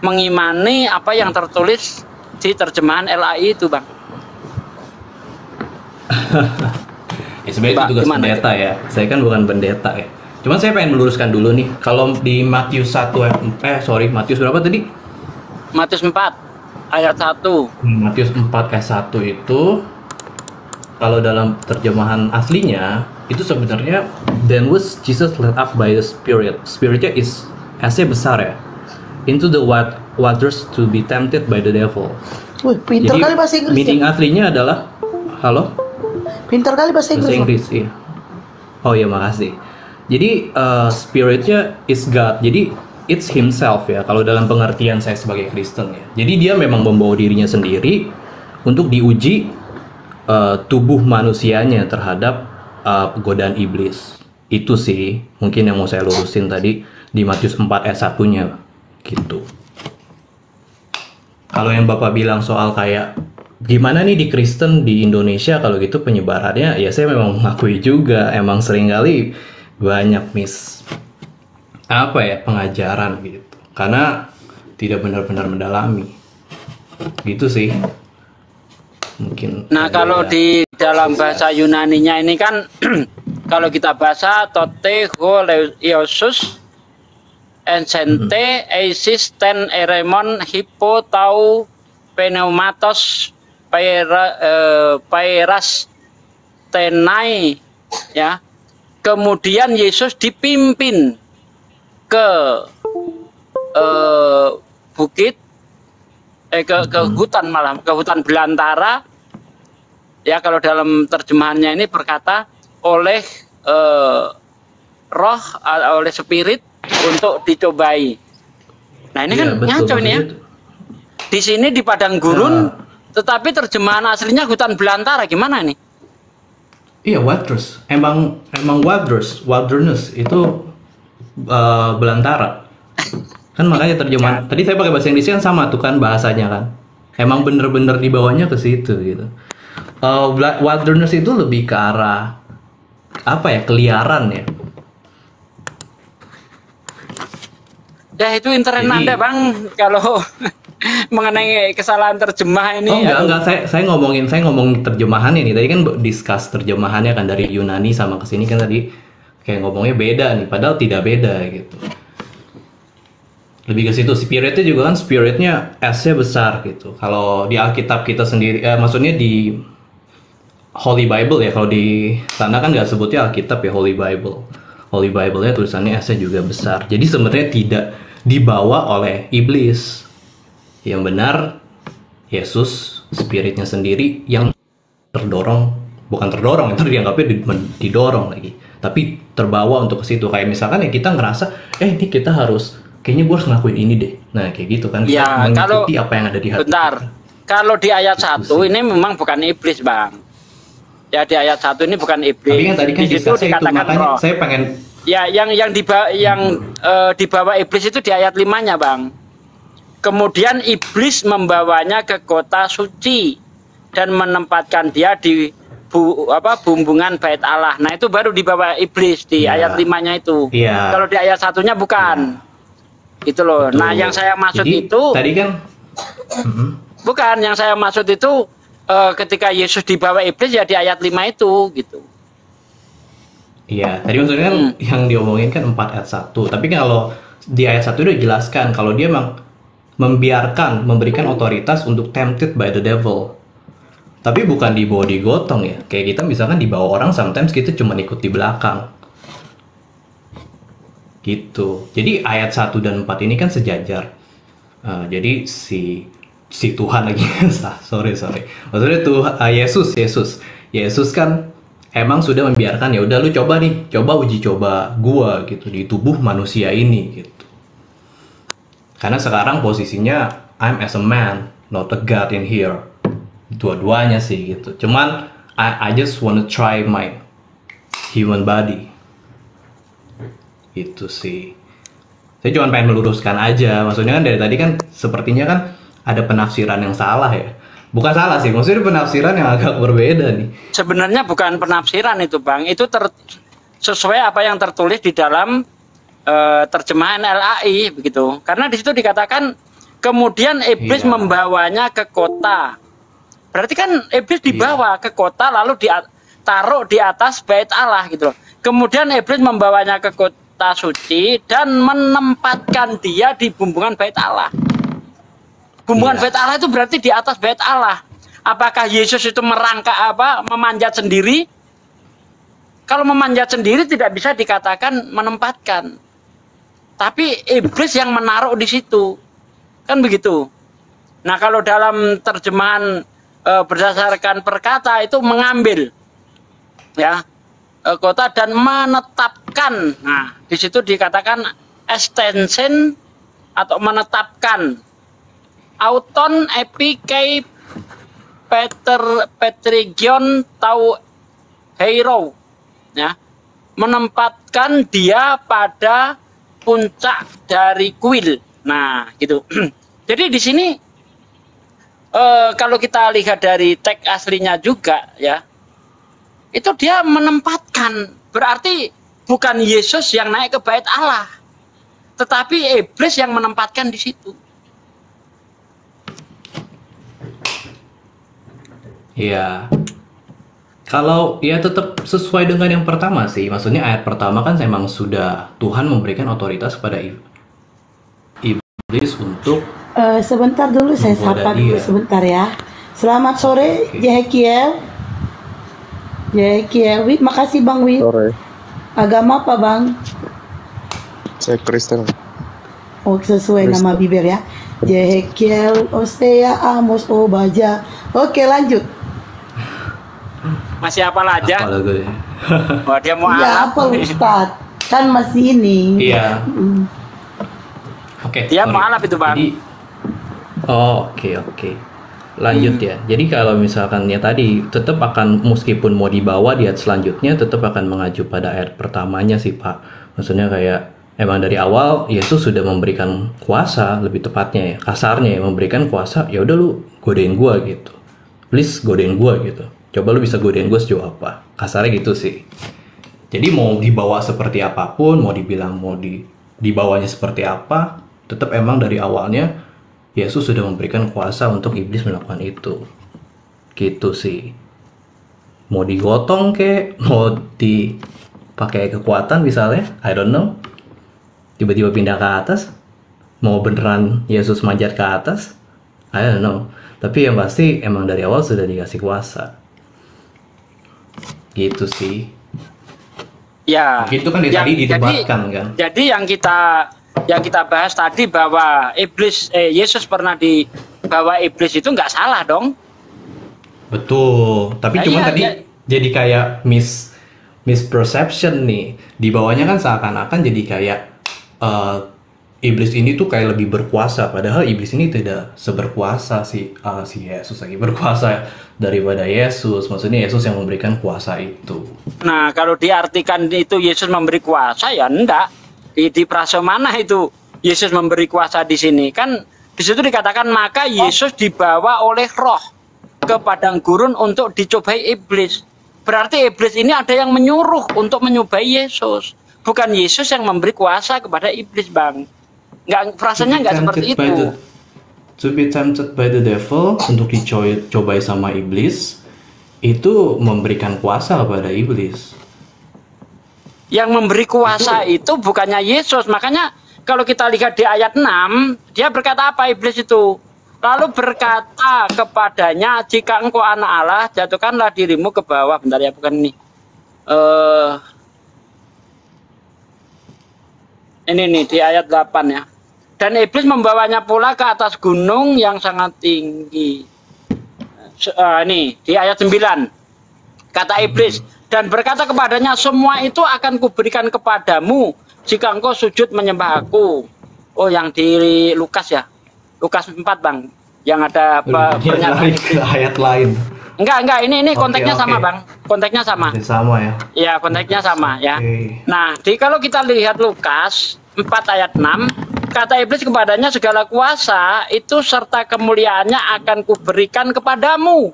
mengimani apa yang tertulis di terjemahan LAI itu, Bang. Ya sebenarnya itu tugas pendeta ya. Saya kan bukan pendeta ya. Cuman saya pengen meluruskan dulu nih. Kalau di Matius 1 Matius berapa tadi? Matius 4 ayat 1. Matius 4 ayat 1 itu kalau dalam terjemahan aslinya itu sebenarnya then was Jesus led up by the Spirit. Spiritnya is S-nya besar ya. Into the waters to be tempted by the devil. Wih, pintar kali bahasa Inggris. Meaning ya? aslinya adalah Pintar kali bahasa Inggris. Bahasa Inggris, iya. Oh iya, makasih. Jadi spiritnya is God. Jadi it's himself ya. Kalau dalam pengertian saya sebagai Kristen ya. Jadi dia memang membawa dirinya sendiri untuk diuji tubuh manusianya terhadap godaan iblis. Itu sih mungkin yang mau saya lurusin tadi di Matius 4 ayat 1-nya gitu. Kalau yang Bapak bilang soal kayak gimana nih di Kristen di Indonesia kalau gitu penyebarannya, ya saya memang mengakui juga emang seringkali banyak pengajaran gitu karena tidak benar-benar mendalami gitu sih mungkin. Nah kalau di dalam bahasa Yunaninya ini kan kalau kita baca tote ho leiosus encente eisis ten eremon hippo tau pneumatos pairas tenai ya. Kemudian Yesus dipimpin ke bukit ke hutan, malam ke hutan belantara ya. Kalau dalam terjemahannya ini berkata oleh roh, oleh spirit untuk dicobai. Nah ini kan ngaco ini ya. Di sini di padang gurun, tetapi terjemahan aslinya hutan belantara, gimana nih? Iya, waters. Emang wilderness itu belantara. Kan makanya terjemahan. Tadi saya pakai bahasa Inggris kan sama tuh kan bahasanya kan. Emang bener-bener dibawanya ke situ gitu. Wilderness itu lebih ke arah keliaran ya. Ya itu internet Anda, Bang, kalau mengenai kesalahan terjemah ini. Oh enggak, saya ngomongin terjemahan ini. Tadi kan discuss terjemahannya kan dari Yunani sama kesini kan tadi kayak ngomongnya beda nih, padahal tidak beda gitu. Lebih ke situ. Spiritnya S-nya besar gitu. Kalau di Alkitab kita sendiri, maksudnya di Holy Bible ya, kalau di sana kan nggak sebutnya Alkitab ya, Holy Bible. Holy Bible-nya tulisannya S-nya juga besar. Jadi sebenarnya tidak dibawa oleh iblis. Yang benar Yesus, spiritnya sendiri yang bukan terdorong, itu dianggapnya didorong lagi. Tapi terbawa untuk ke situ. Kayak misalkan ya kita ngerasa, ini kita harus, kayaknya gue harus ngelakuin ini deh. Nah kayak gitu kan. Ya kalau apa yang ada di hati. Bentar, kalau di ayat 1 ini memang bukan iblis, Bang. Ya di ayat 1 ini bukan iblis. Tapi kan tadi kan di situ dikatakan roh. Saya pengen ya yang dibawa iblis itu di ayat 5-nya, Bang. Kemudian iblis membawanya ke kota suci dan menempatkan dia di bumbungan bait Allah. Nah, itu baru dibawa iblis di ayat 5-nya itu. Kalau di ayat 1-nya bukan. Gitu loh. Betul. Nah, yang saya maksud jadi, itu tadi kan bukan, yang saya maksud itu ketika Yesus dibawa iblis ya di ayat 5 itu gitu. Iya, tadi maksudnya kan yang diomongin kan 4 ayat 1. Tapi kan kalau di ayat 1 udah jelaskan kalau dia memang memberikan otoritas untuk tempted by the devil. Tapi bukan dibawa digotong ya. Kayak kita misalkan dibawa orang, sometimes kita cuma ikut di belakang. Gitu. Jadi ayat 1 dan 4 ini kan sejajar. Jadi si Tuhan lagi sorry. Maksudnya Yesus kan emang sudah membiarkan, ya udah lu uji coba gua gitu di tubuh manusia ini gitu. Karena sekarang posisinya I'm as a man, not a God in here. Dua-duanya sih gitu. Cuman I just wanna try my human body. Itu sih. Saya cuma pengen meluruskan aja. Maksudnya kan dari tadi kan sepertinya kan ada penafsiran yang salah ya. Bukan salah sih, maksudnya penafsiran yang agak berbeda nih. Sebenarnya bukan penafsiran itu, Bang. Itu sesuai apa yang tertulis di dalam terjemahan LAI begitu. Karena di situ dikatakan Kemudian iblis Iya. membawanya ke kota. Berarti kan iblis dibawa ke kota lalu ditaruh di atas bait Allah gitu loh. Kemudian iblis membawanya ke kota suci dan menempatkan dia di bumbungan bait Allah. Bumbungan bait Allah itu berarti di atas bait Allah. Apakah Yesus itu memanjat sendiri? Kalau memanjat sendiri tidak bisa dikatakan menempatkan. Tapi iblis yang menaruh di situ. Kan begitu. Nah, kalau dalam terjemahan berdasarkan perkata itu mengambil ya kota dan menetapkan. Nah, di situ dikatakan extension atau menetapkan. Auton epikei Petrigion tau hero, ya, menempatkan dia pada puncak dari kuil. Nah, gitu. Jadi di sini kalau kita lihat dari teks aslinya juga, ya, itu dia menempatkan. Berarti bukan Yesus yang naik ke bait Allah, tetapi iblis yang menempatkan di situ. Iya. Kalau ya tetap sesuai dengan yang pertama sih. Maksudnya ayat pertama kan memang sudah Tuhan memberikan otoritas kepada iblis untuk Sebentar dulu, saya menggoda sapa dulu dia. sebentar ya. Selamat sore, Oke. Jehekiel. Wid, makasih Bang Wid. Sore, Agama apa Bang? saya Kristen. Oh, sesuai Kristen. nama bibir ya. Jehekiel, Osea, Amos, Obaja. Oke, lanjut. Masih apa aja? Apa lagu ya? Oh, dia mau Ya, Arab. apa Ustaz? Kan masih ini. Iya. Hmm. Oke. Dia sorry. mualaf itu, Bang. Jadi, oke. Lanjut ya. Jadi kalau misalkan ya tadi tetap akan meskipun mau dibawa di ayat selanjutnya tetap akan mengacu pada ayat pertamanya sih Pak. Maksudnya kayak emang dari awal Yesus sudah memberikan kuasa, lebih tepatnya ya kasarnya ya memberikan kuasa. Ya udah lu godain gua gitu. Please godain gua gitu. Coba lu bisa godain gua sejauh apa. Kasarnya gitu sih. Jadi mau dibawa seperti apapun, mau dibilang mau dibawanya seperti apa, tetap emang dari awalnya Yesus sudah memberikan kuasa untuk iblis melakukan itu. Gitu sih. Mau digotong kek, mau dipakai kekuatan misalnya, I don't know. Tiba-tiba pindah ke atas, mau beneran Yesus manjat ke atas, I don't know. Tapi yang pasti emang dari awal sudah dikasih kuasa. Gitu sih. Ya. Gitu kan tadi didebatkan kan. Jadi yang kita bahas tadi bahwa Yesus pernah dibawa iblis itu nggak salah dong. Betul. Tapi Nah, cuma iya, tadi jadi kayak misperception nih. Di bawahnya kan seakan-akan jadi kayak iblis ini tuh kayak lebih berkuasa, padahal iblis ini tidak seberkuasa si Yesus lagi berkuasa daripada Yesus. Maksudnya Yesus yang memberikan kuasa itu. Nah, kalau diartikan itu Yesus memberi kuasa, ya enggak. Di prase mana itu Yesus memberi kuasa di sini? Kan di situ dikatakan maka Yesus dibawa oleh Roh ke padang gurun untuk dicobai iblis. Berarti iblis ini ada yang menyuruh untuk mencobai Yesus. Bukan Yesus yang memberi kuasa kepada iblis, Bang. Nggak, frasanya nggak seperti itu. To be tempted by the devil, untuk dicobai sama iblis, itu memberikan kuasa kepada iblis. Yang memberi kuasa itu bukannya Yesus. Makanya kalau kita lihat di ayat 6, dia berkata apa iblis itu? Lalu berkata kepadanya, jika engkau anak Allah, jatuhkanlah dirimu ke bawah. Bentar ya, bukan ini. Ini nih di ayat 8 ya. Dan iblis membawanya pula ke atas gunung yang sangat tinggi. Ini di ayat 9. Kata iblis, dan berkata kepadanya, semua itu akan kuberikan kepadamu jika engkau sujud menyembah aku. Oh, yang di Lukas ya. Lukas 4, Bang. Yang ada pernyataan ke ayat lain. Enggak, ini konteksnya Oke. sama, Bang. Konteksnya sama. Sama ya. Ya, konteksnya sama ya. Oke. Nah, kalau kita lihat Lukas 4 ayat 6, kata iblis kepadanya, segala kuasa itu serta kemuliaannya akan kuberikan kepadamu.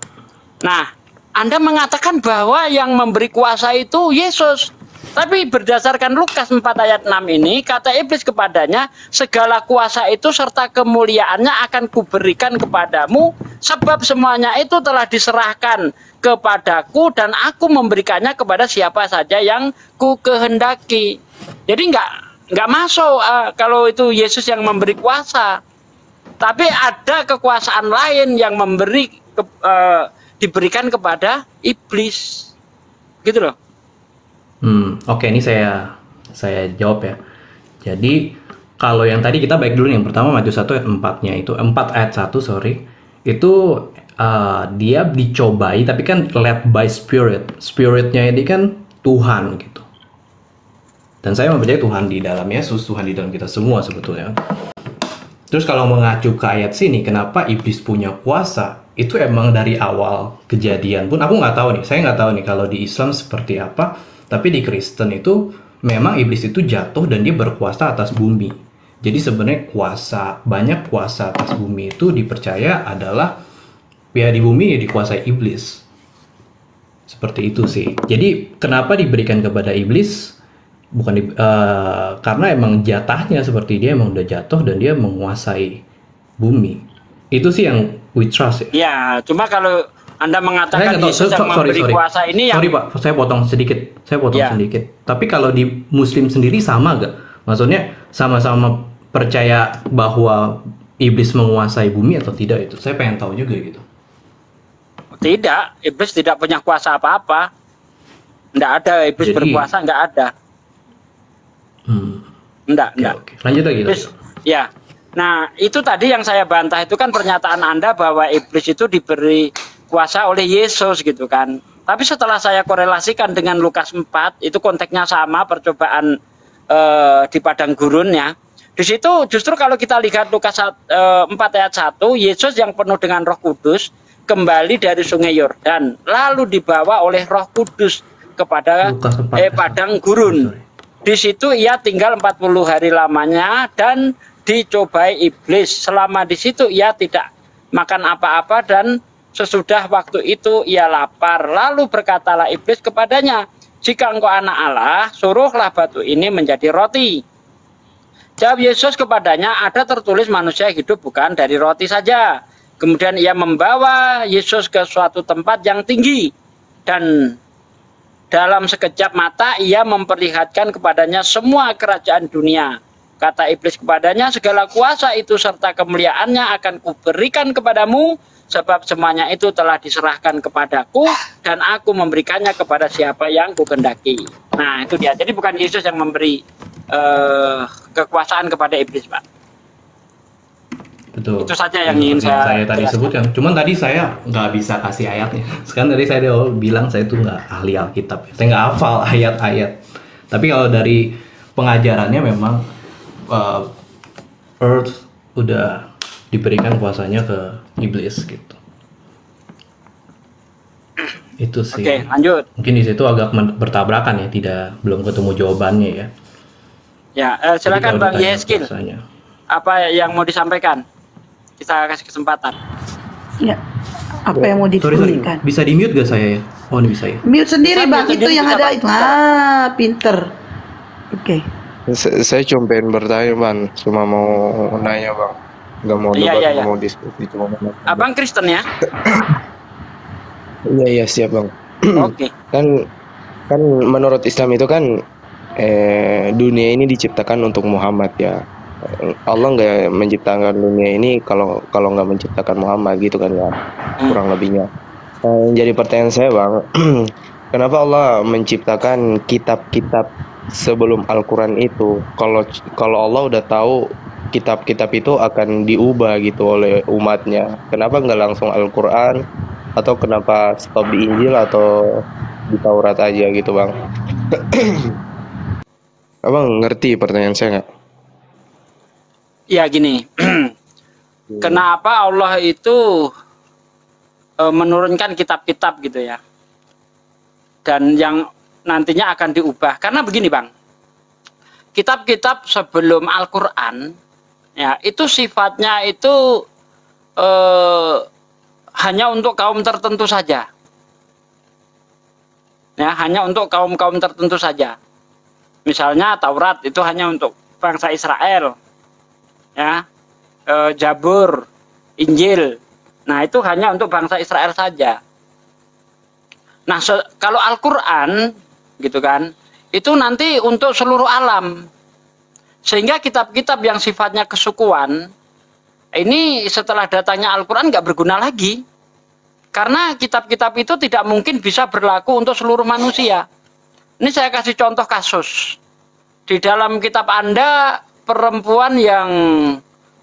Nah, Anda mengatakan bahwa yang memberi kuasa itu Yesus. Tapi berdasarkan Lukas 4 ayat 6 ini, kata iblis kepadanya, segala kuasa itu serta kemuliaannya akan kuberikan kepadamu, sebab semuanya itu telah diserahkan kepadaku dan aku memberikannya kepada siapa saja yang ku kehendaki. Jadi nggak masuk kalau itu Yesus yang memberi kuasa. Tapi ada kekuasaan lain yang diberikan kepada iblis, gitu loh. Oke, ini saya jawab ya. Jadi kalau yang tadi kita baik dulu nih, yang pertama Matius 1 ayat 4-nya itu 4 ayat 1 sorry itu dia dicobai tapi kan led by spiritnya ini kan Tuhan gitu. Dan saya mempercayai Tuhan di dalam Yesus, Tuhan di dalam kita semua sebetulnya. Terus kalau mengacu ke ayat sini, kenapa iblis punya kuasa? Itu emang dari awal kejadian pun, aku nggak tahu nih, saya nggak tahu nih kalau di Islam seperti apa, tapi di Kristen itu memang iblis itu jatuh dan dia berkuasa atas bumi. Jadi sebenarnya banyak kuasa atas bumi itu dipercaya adalah ya di bumi ya dikuasai iblis. Seperti itu sih. Jadi kenapa diberikan kepada iblis? Karena emang jatahnya seperti dia emang udah jatuh dan dia menguasai bumi. Itu sih yang we trust ya. Ya, cuma kalau Anda mengatakan Yesus yang memberi kuasa ini sorry Pak, saya potong sedikit. Tapi kalau di Muslim sendiri sama gak? Maksudnya sama-sama percaya bahwa iblis menguasai bumi atau tidak itu? Saya pengen tahu juga gitu. Tidak, iblis tidak punya kuasa apa-apa. Nggak ada iblis berkuasa, nggak ada. Enggak. Okay. Lanjut lagi. Ya. Nah, itu tadi yang saya bantah itu kan pernyataan Anda bahwa iblis itu diberi kuasa oleh Yesus gitu kan. Tapi setelah saya korelasikan dengan Lukas 4, itu konteksnya sama, percobaan di padang gurun ya. Di situ justru kalau kita lihat Lukas 4 ayat 1, Yesus yang penuh dengan Roh Kudus kembali dari Sungai Yordan, lalu dibawa oleh Roh Kudus kepada padang gurun. Di situ ia tinggal 40 hari lamanya dan dicobai iblis. Selama di situ ia tidak makan apa-apa dan sesudah waktu itu ia lapar. Lalu berkatalah iblis kepadanya, jika engkau anak Allah, suruhlah batu ini menjadi roti. Jawab Yesus kepadanya, ada tertulis manusia hidup bukan dari roti saja. Kemudian ia membawa Yesus ke suatu tempat yang tinggi dan dalam sekejap mata ia memperlihatkan kepadanya semua kerajaan dunia. Kata iblis kepadanya, segala kuasa itu serta kemuliaannya akan kuberikan kepadamu, sebab semuanya itu telah diserahkan kepadaku dan aku memberikannya kepada siapa yang kukehendaki. Nah, itu dia. Jadi bukan Yesus yang memberi kekuasaan kepada iblis, Pak. Betul. Itu saja yang ingin saya tadi sebutkan. Cuman tadi saya nggak bisa kasih ayatnya. Sekarang tadi saya bilang saya tuh nggak ahli Alkitab. Saya nggak hafal ayat-ayat. Tapi kalau dari pengajarannya memang Earth udah diberikan kuasanya ke iblis gitu. Itu sih. Oke, lanjut. Mungkin di situ agak bertabrakan ya, belum ketemu jawabannya ya. Ya, silakan Bang Yeskil. Apa yang mau disampaikan? Kita kasih kesempatan. Ya, apa yang mau diberikan? Bisa di mute gak saya ya? Oh, ini bisa ya. Mute sendiri Bang, itu yang ada itu. Pinter. Oke. Saya cuma pengen bertanya Bang, cuma mau nanya Bang. Gak mau debat, mau diskusi cuma. Abang Kristen ya? Iya siap Bang. Oke. Kan menurut Islam itu kan dunia ini diciptakan untuk Muhammad ya. Allah nggak menciptakan dunia ini kalau nggak menciptakan Muhammad gitu kan ya, kurang lebihnya. Jadi pertanyaan saya Bang, kenapa Allah menciptakan kitab-kitab sebelum Al-Quran itu? Kalau Allah udah tahu kitab-kitab itu akan diubah gitu oleh umatnya, kenapa nggak langsung Al-Quran, atau kenapa stop di Injil atau di Taurat aja gitu Bang? Abang ngerti pertanyaan saya nggak? Ya gini, kenapa Allah itu menurunkan kitab-kitab gitu ya, dan yang nantinya akan diubah? Karena begini Bang, kitab-kitab sebelum Al-Quran ya itu sifatnya itu hanya untuk kaum tertentu saja, ya hanya untuk kaum tertentu saja. Misalnya Taurat itu hanya untuk bangsa Israel, ya, Zabur, Injil, nah itu hanya untuk bangsa Israel saja. Nah kalau Al-Quran gitu kan, itu nanti untuk seluruh alam, sehingga kitab-kitab yang sifatnya kesukuan ini setelah datangnya Al-Quran nggak berguna lagi, karena kitab-kitab itu tidak mungkin bisa berlaku untuk seluruh manusia. Ini saya kasih contoh kasus. Di dalam kitab Anda, perempuan yang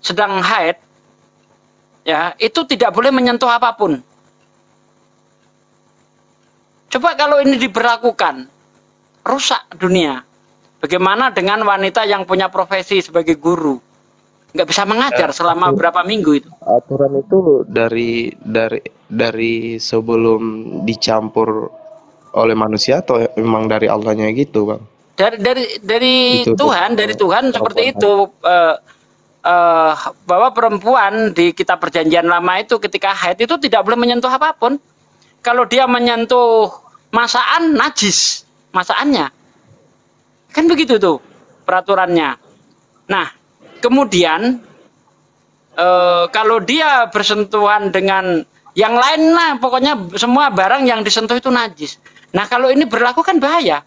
sedang haid, ya, itu tidak boleh menyentuh apapun. Coba kalau ini diberlakukan, rusak dunia. Bagaimana dengan wanita yang punya profesi sebagai guru? Nggak bisa mengajar selama berapa minggu itu. Aturan itu dari sebelum dicampur oleh manusia atau memang dari Allahnya gitu, Bang? Dari Itu Tuhan, dari Tuhan seperti itu, bahwa perempuan di kitab perjanjian lama itu ketika haid itu tidak boleh menyentuh apapun. Kalau dia menyentuh masakan, najis masakannya. Kan begitu tuh peraturannya. Nah, kemudian kalau dia bersentuhan dengan yang lain, nah pokoknya semua barang yang disentuh itu najis. Nah kalau ini berlaku kan bahaya,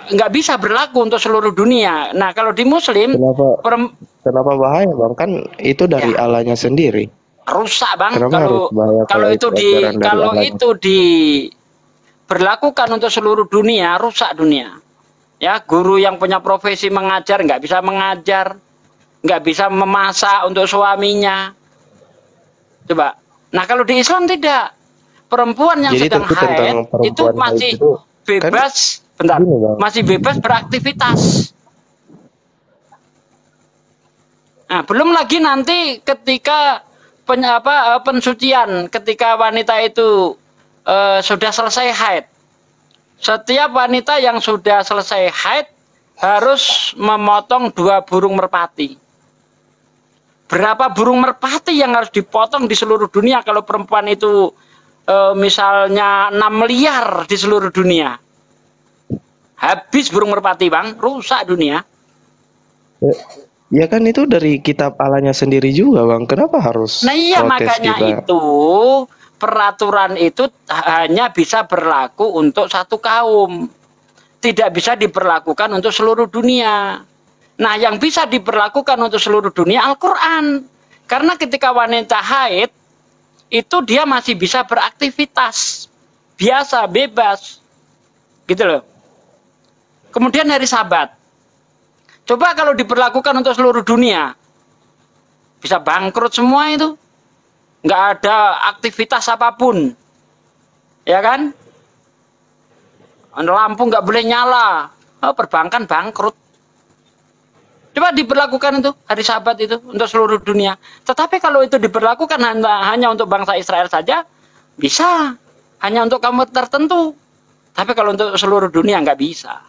nggak bisa berlaku untuk seluruh dunia. Nah kalau di Muslim, kenapa bahaya, Bang? Kan itu dari Allahnya sendiri. Rusak, Bang. Kenapa harus bahaya Kalau itu diberlakukan untuk seluruh dunia, rusak dunia. Ya, guru yang punya profesi mengajar nggak bisa mengajar, nggak bisa memasak untuk suaminya. Coba. Nah kalau di Islam tidak. Perempuan yang sedang haid itu masih bebas, bentar, masih bebas beraktivitas. Nah, belum lagi nanti ketika pensucian, ketika wanita itu sudah selesai haid. Setiap wanita yang sudah selesai haid harus memotong 2 burung merpati. Berapa burung merpati yang harus dipotong di seluruh dunia kalau perempuan itu misalnya 6 miliar di seluruh dunia? Habis burung merpati, Bang, rusak dunia. Ya kan itu dari kitab Allahnya sendiri juga, Bang. Kenapa harus? Nah iya, makanya kita? Itu peraturan itu hanya bisa berlaku untuk satu kaum, tidak bisa diberlakukan untuk seluruh dunia. Nah yang bisa diberlakukan untuk seluruh dunia Al-Quran, karena ketika wanita haid itu dia masih bisa beraktivitas biasa, bebas gitu loh. Kemudian hari Sabat, coba kalau diberlakukan untuk seluruh dunia, bisa bangkrut semua itu, nggak ada aktivitas apapun, ya kan? Lampu nggak boleh nyala, perbankan bangkrut. Coba diberlakukan itu hari Sabat itu untuk seluruh dunia. Tetapi kalau itu diberlakukan hanya untuk bangsa Israel saja, bisa. Hanya untuk kaum tertentu. Tapi kalau untuk seluruh dunia nggak bisa.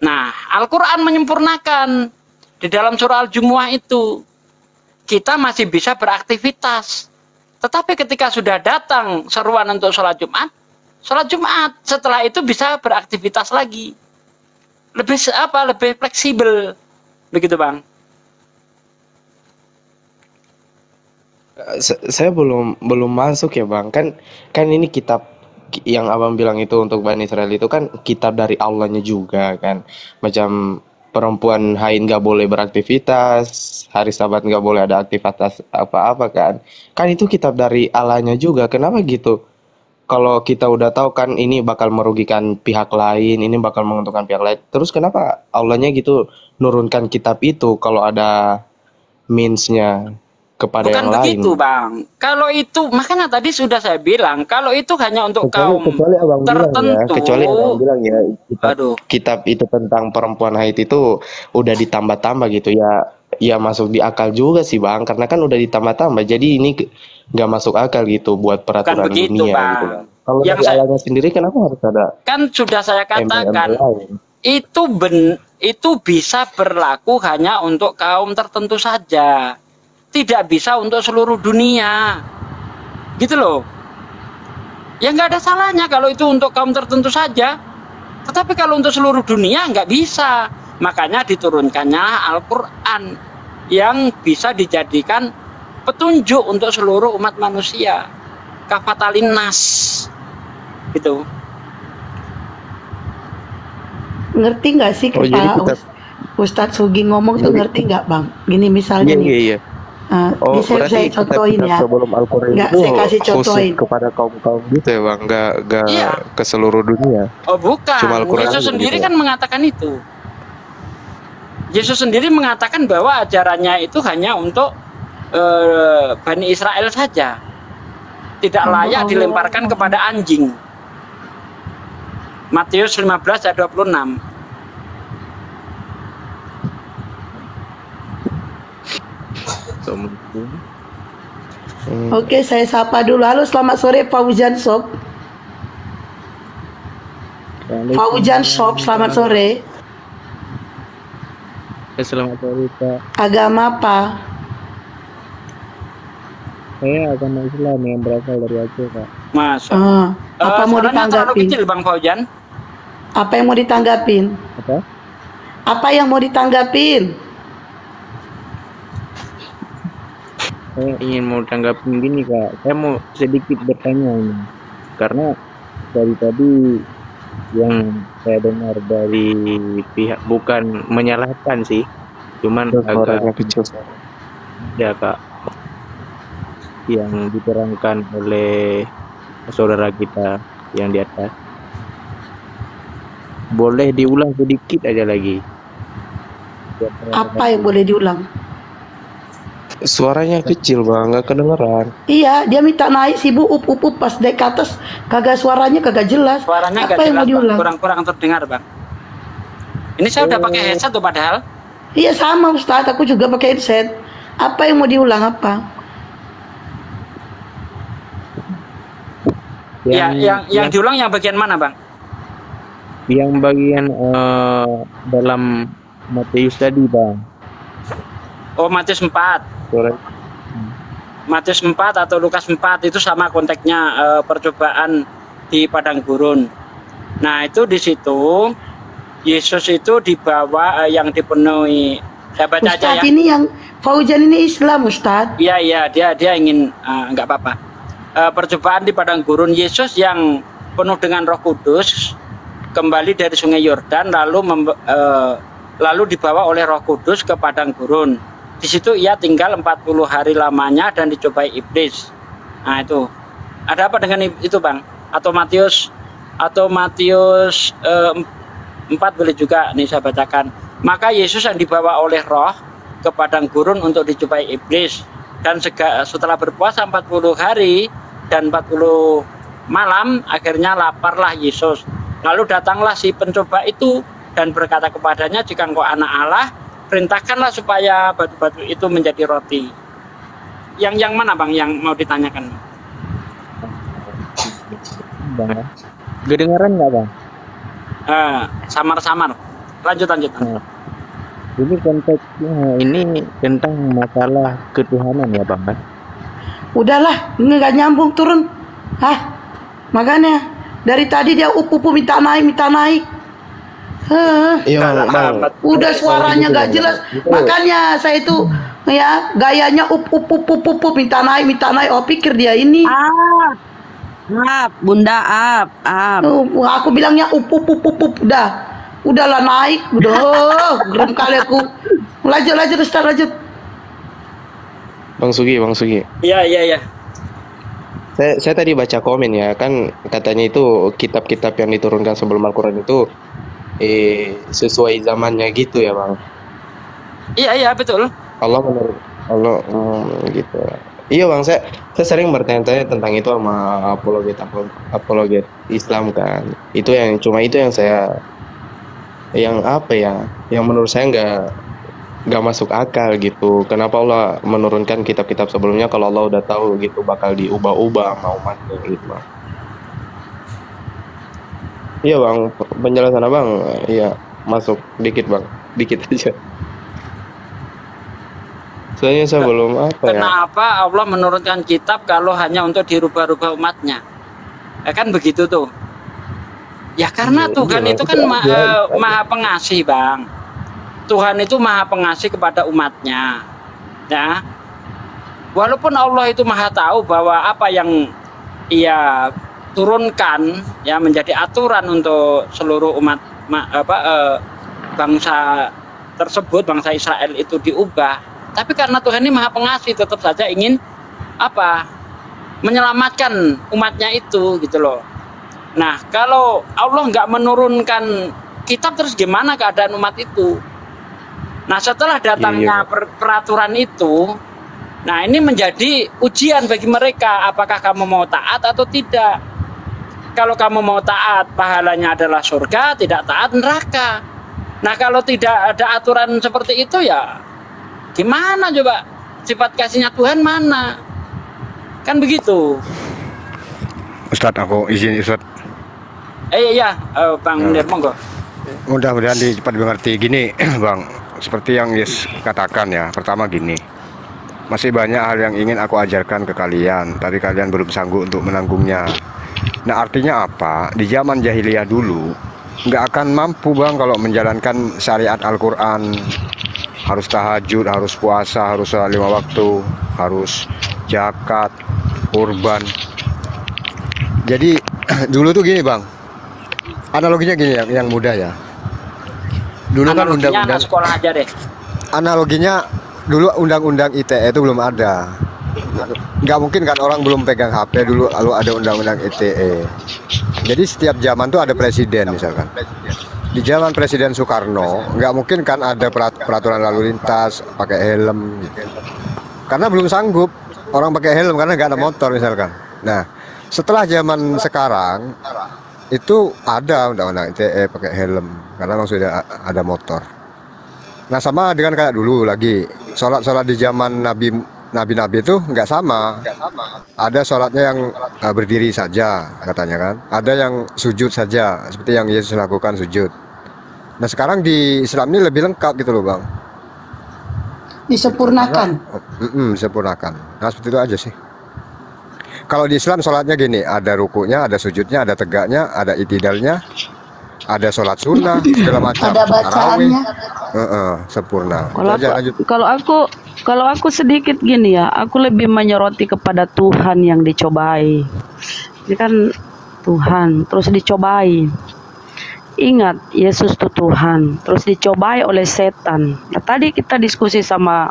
Nah, Al-Quran menyempurnakan. Di dalam surah Al-Jumu'ah itu, kita masih bisa beraktivitas. Tetapi ketika sudah datang seruan untuk sholat Jumat, setelah itu bisa beraktivitas lagi. Lebih fleksibel, begitu, Bang. Saya belum masuk ya, Bang. Kan ini kitab yang Abang bilang itu untuk Bani Israel itu kan kitab dari Allahnya juga kan. Macam perempuan haid nggak boleh beraktivitas, hari Sabat nggak boleh ada aktivitas apa-apa kan. Kan itu kitab dari Allahnya juga. Kenapa gitu? Kalau kita udah tahu kan ini bakal merugikan pihak lain, ini bakal menguntungkan pihak lain. Terus kenapa Allahnya gitu nurunkan kitab itu kalau ada means-nya kepada yang lain? Bukan begitu, Bang. Kalau itu, makanya tadi sudah saya bilang, kalau itu hanya untuk kaum tertentu. Kecuali Abang bilang ya, kitab itu tentang perempuan haid itu udah ditambah-tambah gitu ya. Ya masuk di akal juga sih, Bang, karena kan udah ditambah-tambah. Jadi ini nggak masuk akal gitu buat peraturan begitu, dunia Bang. gitu, Bang. Kalau yang Allahnya sendiri kenapa harus ada? Kan sudah saya katakan itu bisa berlaku hanya untuk kaum tertentu saja, tidak bisa untuk seluruh dunia, gitu loh. Ya nggak ada salahnya kalau itu untuk kaum tertentu saja. Tetapi kalau untuk seluruh dunia nggak bisa. Makanya diturunkannya Al-Quran yang bisa dijadikan petunjuk untuk seluruh umat manusia. Kafatalin nas. Gitu. Ngerti nggak sih Oh, jadi kita Ustadz Sugi ngomong tuh ngerti nggak bang? Gini misalnya iya nih. iya. Ini saya berarti contohin kitab ya. sebelum Al-Quran Nggak, itu saya kasih khusus contohin. kepada kaum-kaum gitu ya bang, nggak Iya. ke seluruh dunia. Oh bukan, Cuma Al-Quran Yesus aja sendiri gitu. kan mengatakan itu. Yesus sendiri mengatakan bahwa ajarannya itu hanya untuk Bani Israel saja. Tidak layak dilemparkan kepada anjing. Matius 15 ayat 26. Oke, saya sapa dulu. Halo, selamat sore Fauzan Sob. Fauzan Sob, selamat sore. Selamat sore Pak. Agama apa? Saya agama Islam yang berasal dari Aceh Pak. Masuk. Apa mau Suaranya terlalu ditanggapin? kecil Bang Fauzan. Apa yang mau ditanggapin? Apa? Apa yang mau ditanggapin? Saya ingin mau tanggapin gini Kak. Saya mau sedikit bertanya ini. Karena dari tadi yang saya dengar dari pihak, bukan menyalahkan sih, cuman Suaranya agak kecil. ya Kak, yang diterangkan oleh saudara kita yang di atas. Boleh diulang sedikit aja lagi. Apa yang boleh diulang? Suaranya kecil bang, nggak kedengeran. Iya, dia minta naik sih bu, up pas naik ke atas, kagak suaranya kagak jelas. Suaranya Apa nggak yang mau jelas, Bang. diulang? Kurang-kurang terdengar Bang. Ini saya udah pakai headset tuh padahal. Iya sama Ustaz, aku juga pakai headset. Apa yang mau diulang apa? Yang diulang yang bagian mana Bang? Yang bagian dalam Matius tadi Bang. Oh Matius 4. Surat Matius 4 atau Lukas 4 itu sama konteksnya percobaan di padang gurun. Nah itu di situ Yesus itu dibawa yang dipenuhi. Saya baca Ustaz aja ya. ini yang Fauzan ini Islam Ustaz. Iya dia ingin nggak apa-apa. Percobaan di padang gurun, Yesus yang penuh dengan Roh Kudus kembali dari Sungai Yordan lalu dibawa oleh Roh Kudus ke padang gurun. Di situ ia tinggal 40 hari lamanya dan dicobai iblis. Nah itu. Ada apa dengan itu Bang? Atau Matius 4 boleh juga nih saya bacakan. Maka Yesus yang dibawa oleh Roh ke padang gurun untuk dicobai iblis, dan setelah berpuasa 40 hari dan 40 malam akhirnya laparlah Yesus. Lalu datanglah si pencoba itu dan berkata kepadanya, jika engkau anak Allah, perintahkanlah supaya batu-batu itu menjadi roti. Yang mana Bang yang mau ditanyakan? Bang ya. Kedengaran nggak Bang? Samar-samar. Lanjut. Nah, ini konteksnya ini tentang masalah ketuhanan ya Bang kan? Udahlah, ini nggak nyambung turun. Makanya dari tadi dia minta naik. Iya bang. Udah suaranya nggak jelas. Makanya saya itu ya gayanya minta naik. Oh pikir dia ini. Bunda up. Aku bilangnya udahlah naik. Udah, gerem kali aku. Lanjut Ustaz, lanjut. Bang Sugi. Iya. Saya tadi baca komen ya, kan katanya itu kitab-kitab yang diturunkan sebelum Al-Quran itu sesuai zamannya gitu ya bang. Iya betul. Allah gitu. Iya bang, saya sering bertanya-tanya tentang itu sama apologet Islam kan. Itu yang saya yang menurut saya nggak masuk akal gitu. Kenapa Allah menurunkan kitab-kitab sebelumnya kalau Allah udah tahu gitu bakal diubah-ubah sama umatnya gitu bang. Iya bang, penjelasan abang iya masuk dikit bang, dikit aja. Soalnya saya belum Kenapa Allah menurunkan kitab kalau hanya untuk dirubah-rubah umatnya? Kan begitu tuh. Ya karena Iya, Tuhan iya, itu kan iya. maha pengasih, Bang. Tuhan itu maha pengasih kepada umatnya. Ya. Walaupun Allah itu maha tahu bahwa apa yang ia turunkan ya menjadi aturan untuk seluruh umat bangsa tersebut, bangsa Israel itu diubah. Tapi karena Tuhan ini maha pengasih, tetap saja ingin apa? Menyelamatkan umatnya itu gitu loh. Nah, kalau Allah nggak menurunkan kitab, terus gimana keadaan umat itu? Nah, setelah datangnya peraturan itu, nah ini menjadi ujian bagi mereka, apakah kamu mau taat atau tidak. Kalau kamu mau taat, pahalanya adalah surga, tidak taat neraka. Nah, kalau tidak ada aturan seperti itu ya gimana coba? Sifat kasihnya Tuhan mana? Kan begitu. Ustadz, aku izin Ustadz. Iya, Bang Munir, monggo. Mudah-mudahan cepat dimengerti. Gini, Bang, seperti yang Yes katakan ya. Pertama gini, masih banyak hal yang ingin aku ajarkan ke kalian, tapi kalian belum sanggup untuk menanggungnya. Nah, artinya apa? Di zaman jahiliyah dulu, nggak akan mampu, Bang, kalau menjalankan syariat Al-Quran. Harus tahajud, harus puasa, harus sholat 5 waktu, harus zakat, kurban. Jadi dulu tuh gini, Bang. Analoginya gini yang mudah ya. Dulu kan undang-undang sekolah aja deh. Analoginya dulu undang-undang ITE itu belum ada. Nggak mungkin kan orang belum pegang HP dulu lalu ada undang-undang ITE. Jadi setiap zaman tuh ada presiden misalkan. Di zaman Presiden Soekarno nggak mungkin kan ada peraturan lalu lintas pakai helm gitu. Karena belum sanggup orang pakai helm karena nggak ada motor misalkan. Nah, setelah zaman sekarang itu ada undang-undang ITE pakai helm karena memang sudah ada motor. Nah, sama dengan kayak dulu lagi sholat di zaman nabi itu nggak sama. Ada sholatnya yang berdiri saja katanya kan, ada yang sujud saja seperti yang Yesus lakukan sujud. Nah, sekarang di Islam ini lebih lengkap gitu loh, Bang. Disempurnakan. Disempurnakan. Nah, seperti itu aja sih. Kalau di Islam sholatnya gini, ada rukunya, ada sujudnya, ada tegaknya, ada itidalnya, ada sholat sunnah, segala macam. Ada bacaannya. Sempurna. Kalau aku sedikit gini ya, aku lebih menyoroti kepada Tuhan yang dicobai. Ini kan Tuhan, terus dicobai. Ingat, Yesus itu Tuhan, terus dicobai oleh setan. Nah, tadi kita diskusi sama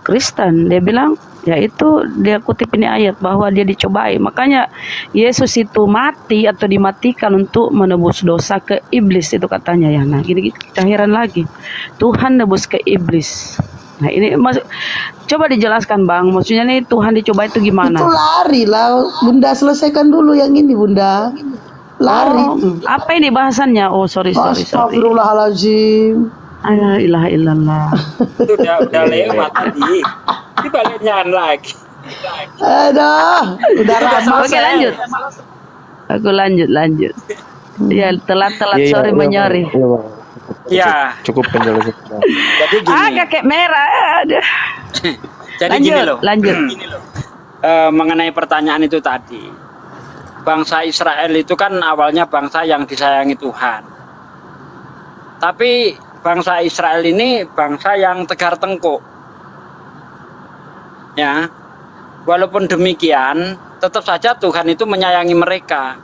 Kristen, dia bilang, ya itu dia kutip ini ayat bahwa dia dicobai. Makanya Yesus itu mati atau dimatikan untuk menebus dosa ke iblis itu katanya ya. Nah, gini kita heran lagi, Tuhan nebus ke iblis. Nah ini coba dijelaskan Bang, maksudnya nih Tuhan dicoba itu gimana? Itu lari lah, Bunda selesaikan dulu yang ini Bunda. Lari. Apa ini bahasannya? Oh sorry. Astagfirullahaladzim. La ilaha illallah. Itu udah lewat tadi. Dibaliknya lagi. Aduh, udah ramah. Oke lanjut. Aku lanjut. Ya telat sorry menyori. Ya. Cukup penjelasan. Jadi gini. Kakek merah. Aduh. Jadi lanjut, gini loh. Lanjut. Mengenai pertanyaan itu tadi. Bangsa Israel itu kan awalnya bangsa yang disayangi Tuhan. Tapi bangsa Israel ini bangsa yang tegar tengkuk. Ya. Walaupun demikian, tetap saja Tuhan itu menyayangi mereka.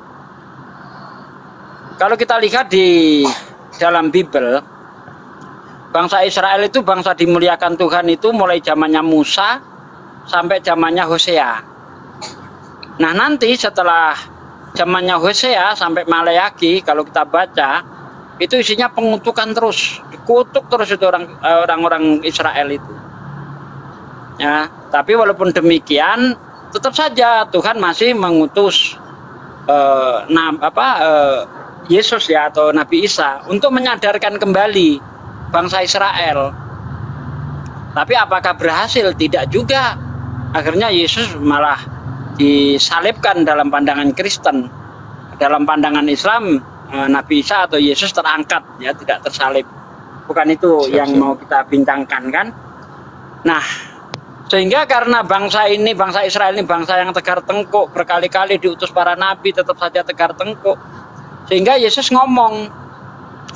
Kalau kita lihat di dalam Bible, bangsa Israel itu bangsa dimuliakan Tuhan itu mulai zamannya Musa sampai zamannya Hosea. Nah nanti setelah zamannya Hosea sampai Maleaki, kalau kita baca itu isinya pengutukan terus, dikutuk terus itu orang-orang Israel itu. Ya, tapi walaupun demikian tetap saja Tuhan masih mengutus Yesus ya atau Nabi Isa untuk menyadarkan kembali bangsa Israel. Tapi apakah berhasil? Tidak juga. Akhirnya Yesus malah disalibkan dalam pandangan Kristen. Dalam pandangan Islam Nabi Isa atau Yesus terangkat ya, tidak tersalib. Bukan itu yang mau kita bincangkan kan. Nah, sehingga karena bangsa Israel ini bangsa yang tegar tengkuk, berkali-kali diutus para nabi tetap saja tegar tengkuk. Sehingga Yesus ngomong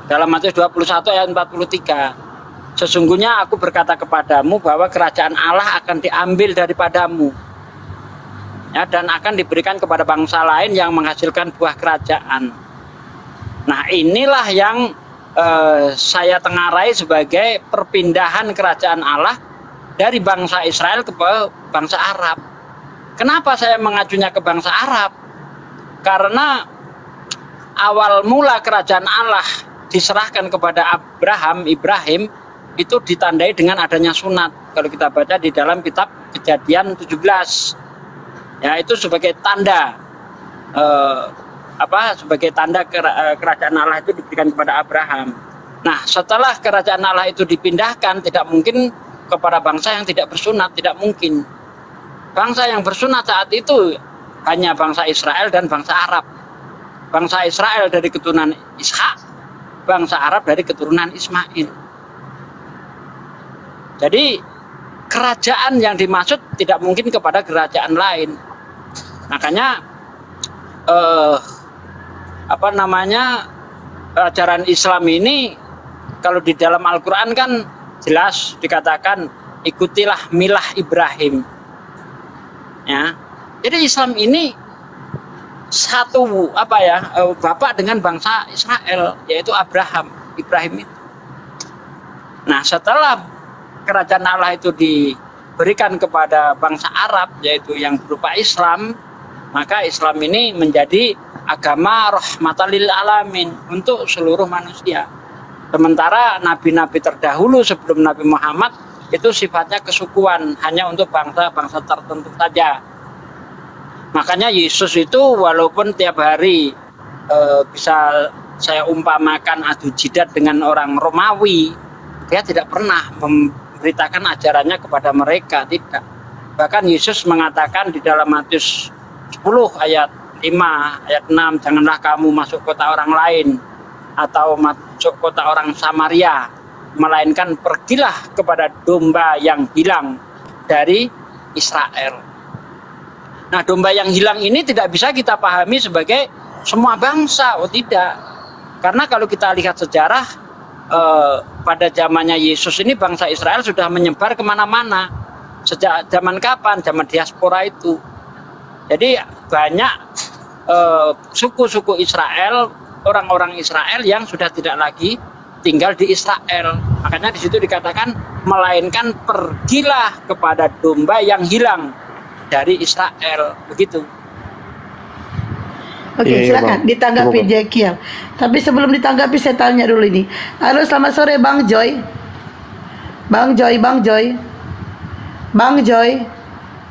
dalam Matius 21 ayat 43, sesungguhnya aku berkata kepadamu bahwa kerajaan Allah akan diambil daripadamu, ya, dan akan diberikan kepada bangsa lain yang menghasilkan buah kerajaan. Nah, inilah yang saya tengarai sebagai perpindahan kerajaan Allah dari bangsa Israel ke bangsa Arab. Kenapa saya mengajunya ke bangsa Arab? Karena awal mula kerajaan Allah diserahkan kepada Ibrahim itu ditandai dengan adanya sunat. Kalau kita baca di dalam kitab Kejadian 17, ya, itu sebagai tanda sebagai tanda kerajaan Allah itu diberikan kepada Abraham. Nah, setelah kerajaan Allah itu dipindahkan, tidak mungkin kepada bangsa yang tidak bersunat, tidak mungkin. Bangsa yang bersunat saat itu hanya bangsa Israel dan bangsa Arab. Bangsa Israel dari keturunan Ishak, bangsa Arab dari keturunan Ismail. Jadi kerajaan yang dimaksud tidak mungkin kepada kerajaan lain. Makanya ajaran Islam ini kalau di dalam Al-Quran kan jelas dikatakan ikutilah milah Ibrahim, ya. Jadi Islam ini satu bapak dengan bangsa Israel, yaitu Ibrahim itu. Nah, setelah kerajaan Allah itu diberikan kepada bangsa Arab, yaitu yang berupa Islam, maka Islam ini menjadi agama rahmatan lil alamin untuk seluruh manusia. Sementara nabi-nabi terdahulu sebelum Nabi Muhammad itu sifatnya kesukuan, hanya untuk bangsa-bangsa tertentu saja. Makanya Yesus itu walaupun tiap hari bisa saya umpamakan adu jidat dengan orang Romawi, dia tidak pernah memberitakan ajarannya kepada mereka, tidak. Bahkan Yesus mengatakan di dalam Matius 10 ayat 5, ayat 6, janganlah kamu masuk kota orang lain atau masuk kota orang Samaria, melainkan pergilah kepada domba yang hilang dari Israel. Nah, domba yang hilang ini tidak bisa kita pahami sebagai semua bangsa, tidak. Karena kalau kita lihat sejarah, pada zamannya Yesus ini bangsa Israel sudah menyebar kemana-mana. Sejak zaman kapan? Zaman diaspora itu. Jadi banyak suku-suku Israel, orang-orang Israel yang sudah tidak lagi tinggal di Israel. Makanya di situ dikatakan melainkan pergilah kepada domba yang hilang dari Israel, begitu. Oke, silakan ditanggapi Jekiel. Tapi sebelum ditanggapi saya tanya dulu ini. Halo, selamat sore Bang Joy. Bang Joy.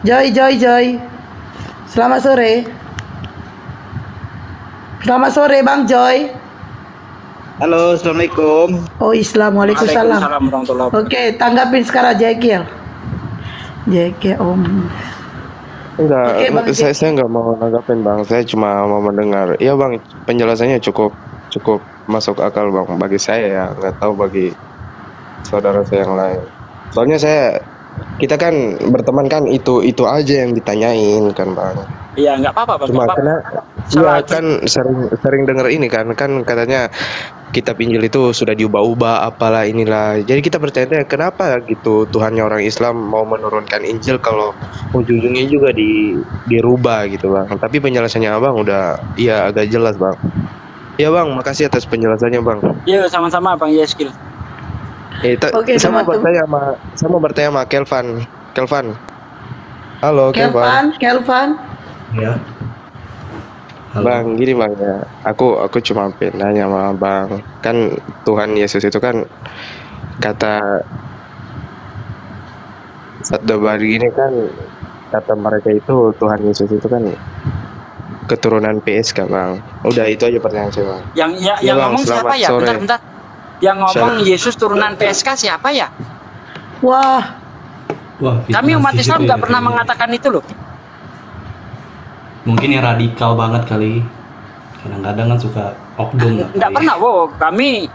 Joy. Selamat sore. Selamat sore Bang Joy. Halo, assalamualaikum. Oh, Waalaikumsalam. Oke, tanggapin sekarang Jekiel. Enggak, Oke, saya nggak mau nanggapin Bang, saya cuma mau mendengar. Iya Bang, penjelasannya cukup masuk akal Bang, bagi saya ya, nggak tahu bagi saudara saya yang lain. Soalnya kita kan berteman kan itu aja yang ditanyain kan Bang. Iya, nggak apa-apa Bang. Cuma karena ya kan sering dengar ini kan katanya kitab Injil itu sudah diubah-ubah apalah inilah. Jadi kita bertanya kenapa gitu Tuhannya orang Islam mau menurunkan Injil kalau ujung-ujungnya juga dirubah gitu Bang. Tapi penjelasannya Abang udah agak jelas Bang. Ya Bang, makasih atas penjelasannya Bang. Iya, sama-sama Bang Yeskil. Oke, saya mau bertanya sama Kelvan. Halo Kelvan. Ya. Halo. Bang, gini Bang ya. Aku cuma pengen nanya sama Bang. Kan Tuhan Yesus itu kan kata sabda bari ini kan kata mereka itu Tuhan Yesus itu kan keturunan PSK Bang. Udah itu aja pertanyaan saya Bang. Yang Bang, ngomong siapa ya? sore. Bentar. Yang ngomong Yesus turunan PSK siapa ya? Wah, Kami umat Islam nggak pernah mengatakan itu loh. Mungkin yang radikal banget kali. Kadang-kadang kan suka oknum. Nggak pernah, kami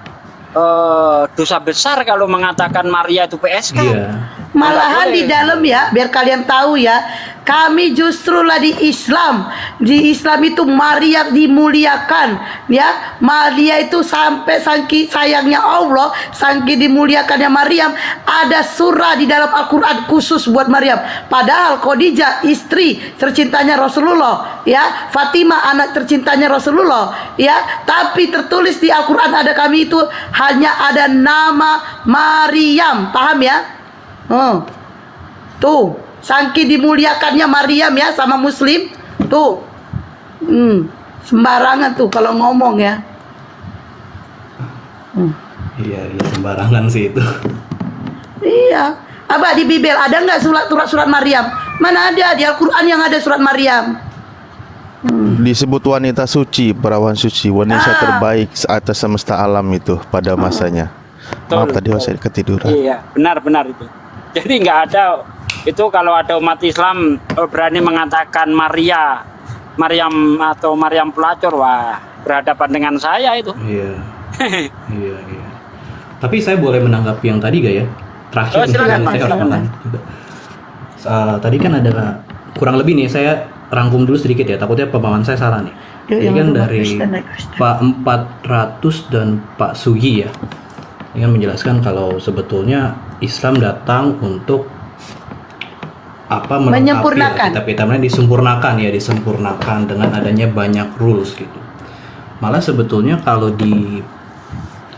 dosa besar kalau mengatakan Maria itu PSK. Iya. Malahan di dalam ya, biar kalian tahu ya, kami justru lah di Islam. Di Islam itu Maria dimuliakan, ya. Maria itu sampai saking sayangnya Allah, saking dimuliakannya Maryam, ada surah di dalam Al-Quran khusus buat Maryam. Padahal Khadijah istri tercintanya Rasulullah, ya. Fatimah anak tercintanya Rasulullah, ya. Tapi tertulis di Al-Quran ada kami itu hanya ada nama Maryam, paham ya? Tuh, saking dimuliakannya Maryam ya sama Muslim, tuh, sembarangan tuh kalau ngomong ya. Iya, sembarangan sih itu. Iya, Abah di Bibel ada nggak surat Maryam? Mana ada di Al-Quran yang ada surat Maryam? Disebut wanita suci, perawan suci, wanita terbaik atas semesta alam itu pada masanya. Maaf tadi saya ketiduran. Iya, benar itu. Jadi nggak ada itu, kalau ada umat Islam berani mengatakan Maryam atau Maryam pelacur, wah berhadapan dengan saya itu. Iya. Iya. Tapi saya boleh menanggapi yang tadi gak ya? Terakhir silakan, saya orang tadi kan ada kurang lebih nih, saya rangkum dulu sedikit ya, takutnya pemahaman saya salah nih. Jadi kan dari Pak 400 dan Pak Sugi ya, ini kan menjelaskan kalau sebetulnya Islam datang untuk menyempurnakan kitab-kitabnya, disempurnakan dengan adanya banyak rules gitu. Malah sebetulnya kalau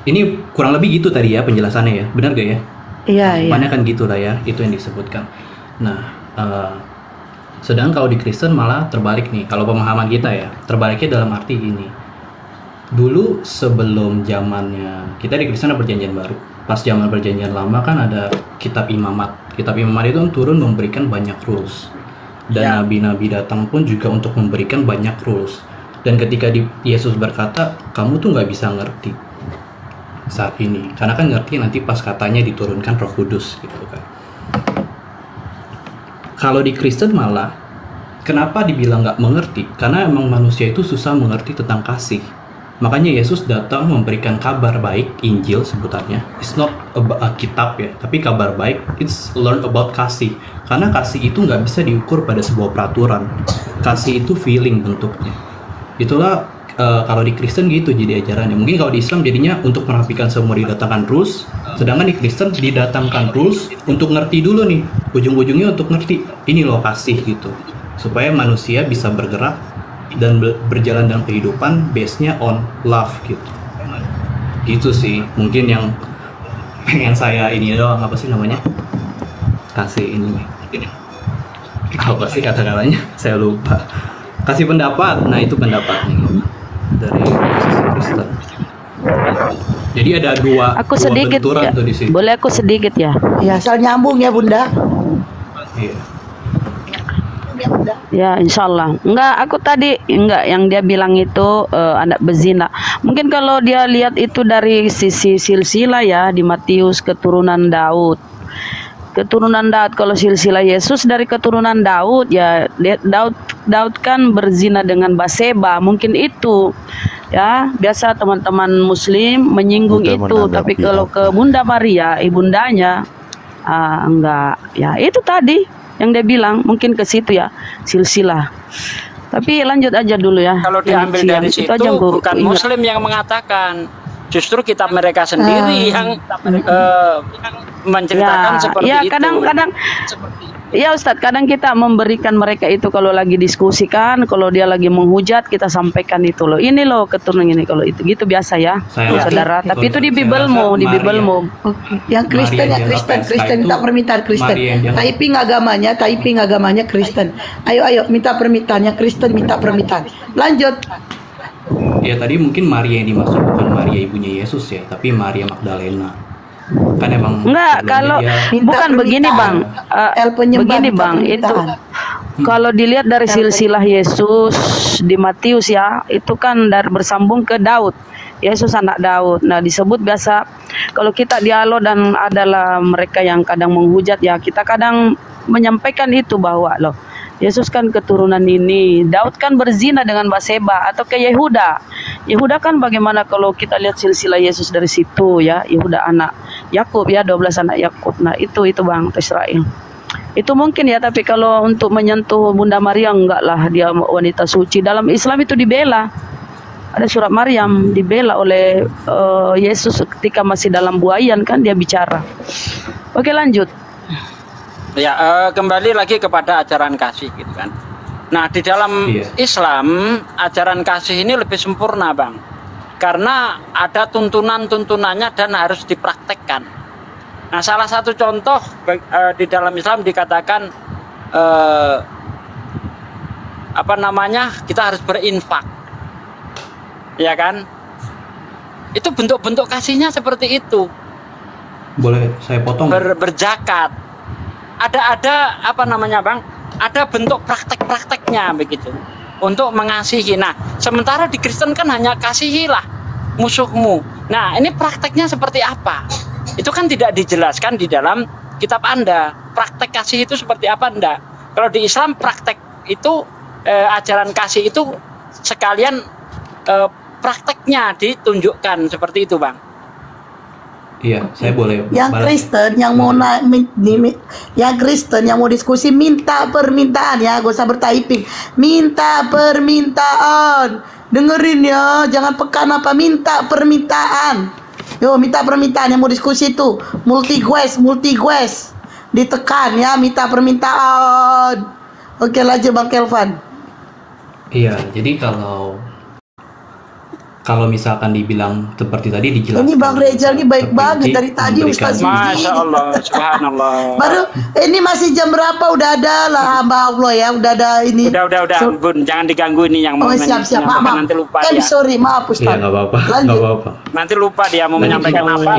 ini kurang lebih gitu tadi ya penjelasannya ya, benar gak ya? Iya. Mana kan gitulah ya, itu yang disebutkan. Nah, sedangkan kalau di Kristen malah terbalik nih, kalau pemahaman kita ya, terbaliknya dalam arti ini. Dulu sebelum zamannya kita di Kristen ada perjanjian baru. Pas zaman perjanjian lama kan ada kitab imamat. Kitab imamat itu turun memberikan banyak rules. Dan nabi-nabi datang pun juga untuk memberikan banyak rules. Dan ketika Yesus berkata, kamu tuh nggak bisa ngerti saat ini, karena kan ngerti nanti pas katanya diturunkan Roh Kudus gitu kan. Kalau di Kristen malah, kenapa dibilang nggak mengerti? Karena emang manusia itu susah mengerti tentang kasih. Makanya Yesus datang memberikan kabar baik, Injil sebutannya. It's not a kitab ya, tapi kabar baik. It's learn about kasih. Karena kasih itu nggak bisa diukur pada sebuah peraturan. Kasih itu feeling bentuknya. Itulah kalau di Kristen gitu jadi ajarannya. Mungkin kalau di Islam jadinya untuk merapikan semua didatangkan rules. Sedangkan di Kristen didatangkan rules untuk ngerti dulu nih. Ujung-ujungnya untuk ngerti. Ini loh kasih gitu. Supaya manusia bisa bergerak dan berjalan dalam kehidupan base-nya on love gitu. Gitu sih mungkin yang pengen saya ini doang, apa sih namanya, kasih ini, apa sih kata-katanya saya lupa, kasih pendapat. Nah itu pendapatnya gitu, dari posisi Kristen. Jadi ada dua benturan tuh di sini. Boleh aku sedikit ya? Ya asal nyambung ya Bunda. Iya. Ya insyaallah. Enggak yang dia bilang itu anak berzina. Mungkin kalau dia lihat itu dari sisi silsilah ya, di Matius keturunan Daud. Kalau silsilah Yesus dari keturunan Daud ya, Daud kan berzina dengan Batseba, mungkin itu ya, biasa teman-teman muslim menyinggung itu. Tapi kalau ke Bunda Maria ibundanya enggak ya, itu tadi yang dia bilang mungkin ke situ ya, silsilah. Tapi lanjut aja dulu ya. Kalau diambil dari situ bukan Muslim yang mengatakan, justru kitab mereka sendiri yang menceritakan seperti itu. Kadang-kadang ya Ustadz, kadang kita memberikan mereka itu kalau lagi diskusikan, kalau dia lagi menghujat kita sampaikan itu loh, ini loh keturunan ini, kalau itu gitu biasa ya saudara. Tapi itu di Bibelmu, Yang Kristen ya Kristen minta permintaan Kristen. Typing agamanya Kristen. Ayo minta permintaannya Kristen, minta permintaan. Lanjut. Ya tadi mungkin Maria yang dimaksud bukan Maria ibunya Yesus ya, tapi Maria Magdalena. Kan emang enggak, kalau bukan begini Bang, begini Bang, itu kalau dilihat dari silsilah Yesus di Matius ya, itu kan dari bersambung ke Daud. Yesus anak Daud. Nah disebut biasa kalau kita dialog dan adalah mereka yang kadang menghujat ya, kita kadang menyampaikan itu bahwa loh, Yesus kan keturunan ini, Daud kan berzina dengan Batseba, atau ke Yehuda kan bagaimana kalau kita lihat silsilah Yesus dari situ ya, Yehuda anak Yakub ya, 12 anak Yakub. Nah itu Bang, Israel. Itu mungkin ya, tapi kalau untuk menyentuh Bunda Maryam enggak lah, dia wanita suci. Dalam Islam itu dibela. Ada surat Maryam dibela oleh Yesus ketika masih dalam buayan kan dia bicara. Oke lanjut. Ya, kembali lagi kepada ajaran kasih gitu kan. Nah, di dalam Islam ajaran kasih ini lebih sempurna, Bang. Karena ada tuntunan-tuntunannya dan harus dipraktekkan. Nah, salah satu contoh di dalam Islam dikatakan kita harus berinfak, ya kan? Itu bentuk-bentuk kasihnya seperti itu. Boleh saya potong? Berzakat. Ada Bang? Ada bentuk praktek-prakteknya begitu untuk mengasihi. Nah, sementara di Kristen kan hanya kasihilah musuhmu. Nah, ini prakteknya seperti apa? Itu kan tidak dijelaskan di dalam kitab Anda. Praktek kasih itu seperti apa enggak? Kalau di Islam praktek itu ajaran kasih itu sekalian prakteknya ditunjukkan seperti itu, Bang. Iya, saya boleh. Yang Kristen yang mau yang Kristen yang mau diskusi minta permintaan ya, gak usah bertyping. Minta permintaan. Dengerin ya, jangan pekan apa, minta permintaan. Yo, minta permintaan yang mau diskusi itu. Multi quest. Ditekan ya, minta permintaan. Oke, lanjut Bang Kelvan. Iya, jadi kalau misalkan dibilang seperti tadi dijelaskan. Ini Bang Rejal ini baik banget dari tadi Ustaz. Masya Allah, subhanallah. Baru ini masih jam berapa? Udah ada lah hamba Allah ya, udah ada ini. Udah, Bun, jangan diganggu ini yang mau siap. Maaf. Nanti lupa dia. Sorry, maaf Ustaz. Iya, nggak apa-apa. Nanti lupa dia mau menyampaikan apa.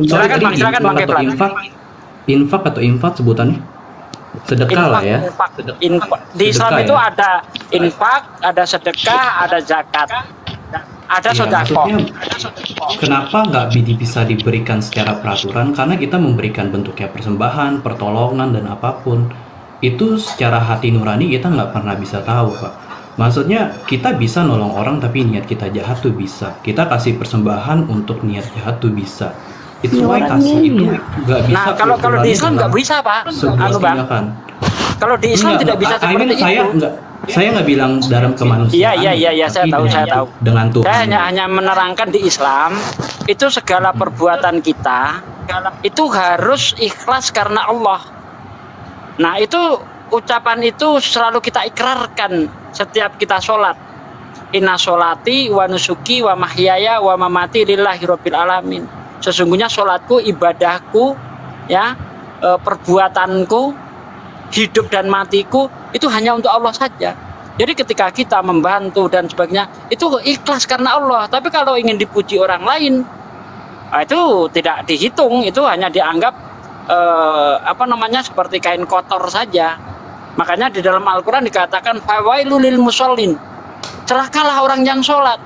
Silakan Bang Keplan. Infak atau infak sebutannya? Sedekah lah ya. Infak. Di Islam itu ada infak, ada sedekah, ada zakat. Ada sedekah. Kenapa nggak bisa diberikan secara peraturan? Karena kita memberikan bentuknya persembahan, pertolongan dan apapun itu secara hati nurani kita nggak pernah bisa tahu, Pak. Maksudnya kita bisa nolong orang tapi niat kita jahat tuh bisa. Kita kasih persembahan untuk niat jahat tuh bisa. Itu kasih itu nggak bisa. Nah kalau di Islam nggak bisa, Pak. Bang. Kalau di Islam tidak bisa seperti itu. Saya nggak bilang dalam kemanusiaan. Iya, saya tahu. Dengan Tuhan. Saya hanya menerangkan di Islam itu segala perbuatan kita itu harus ikhlas karena Allah. Nah, itu ucapan itu selalu kita ikrarkan setiap kita sholat. Inna sholati wa nusuki wa mahyaya wa mamati lillahi rabbil alamin. Sesungguhnya sholatku, ibadahku, ya, perbuatanku, hidup dan matiku itu hanya untuk Allah saja. Jadi ketika kita membantu dan sebagainya itu ikhlas karena Allah. Tapi kalau ingin dipuji orang lain, itu tidak dihitung. Itu hanya dianggap seperti kain kotor saja. Makanya di dalam Al-Quran dikatakan fawailul lil musallin. Celakalah orang yang sholat.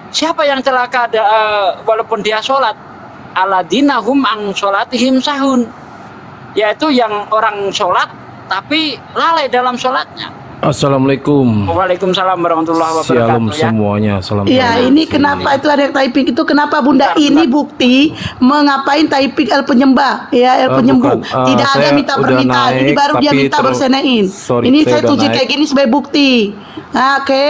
Siapa yang celaka walaupun dia sholat? Alladzina hum an sholatihim sahun. Yaitu yang orang sholat tapi lalai dalam sholatnya. Assalamualaikum. Waalaikumsalam warahmatullahi wabarakatuh. Shalom semuanya. Salam. Iya, ini kenapa itu ada yang typing itu kenapa Bunda? Ini bukti mengapain typing El penyembah, ya El penyembuh. Tidak ada minta permintaan. Ini baru dia minta bersenein. Ini saya tunjuk kayak gini sebagai bukti. Nah, oke.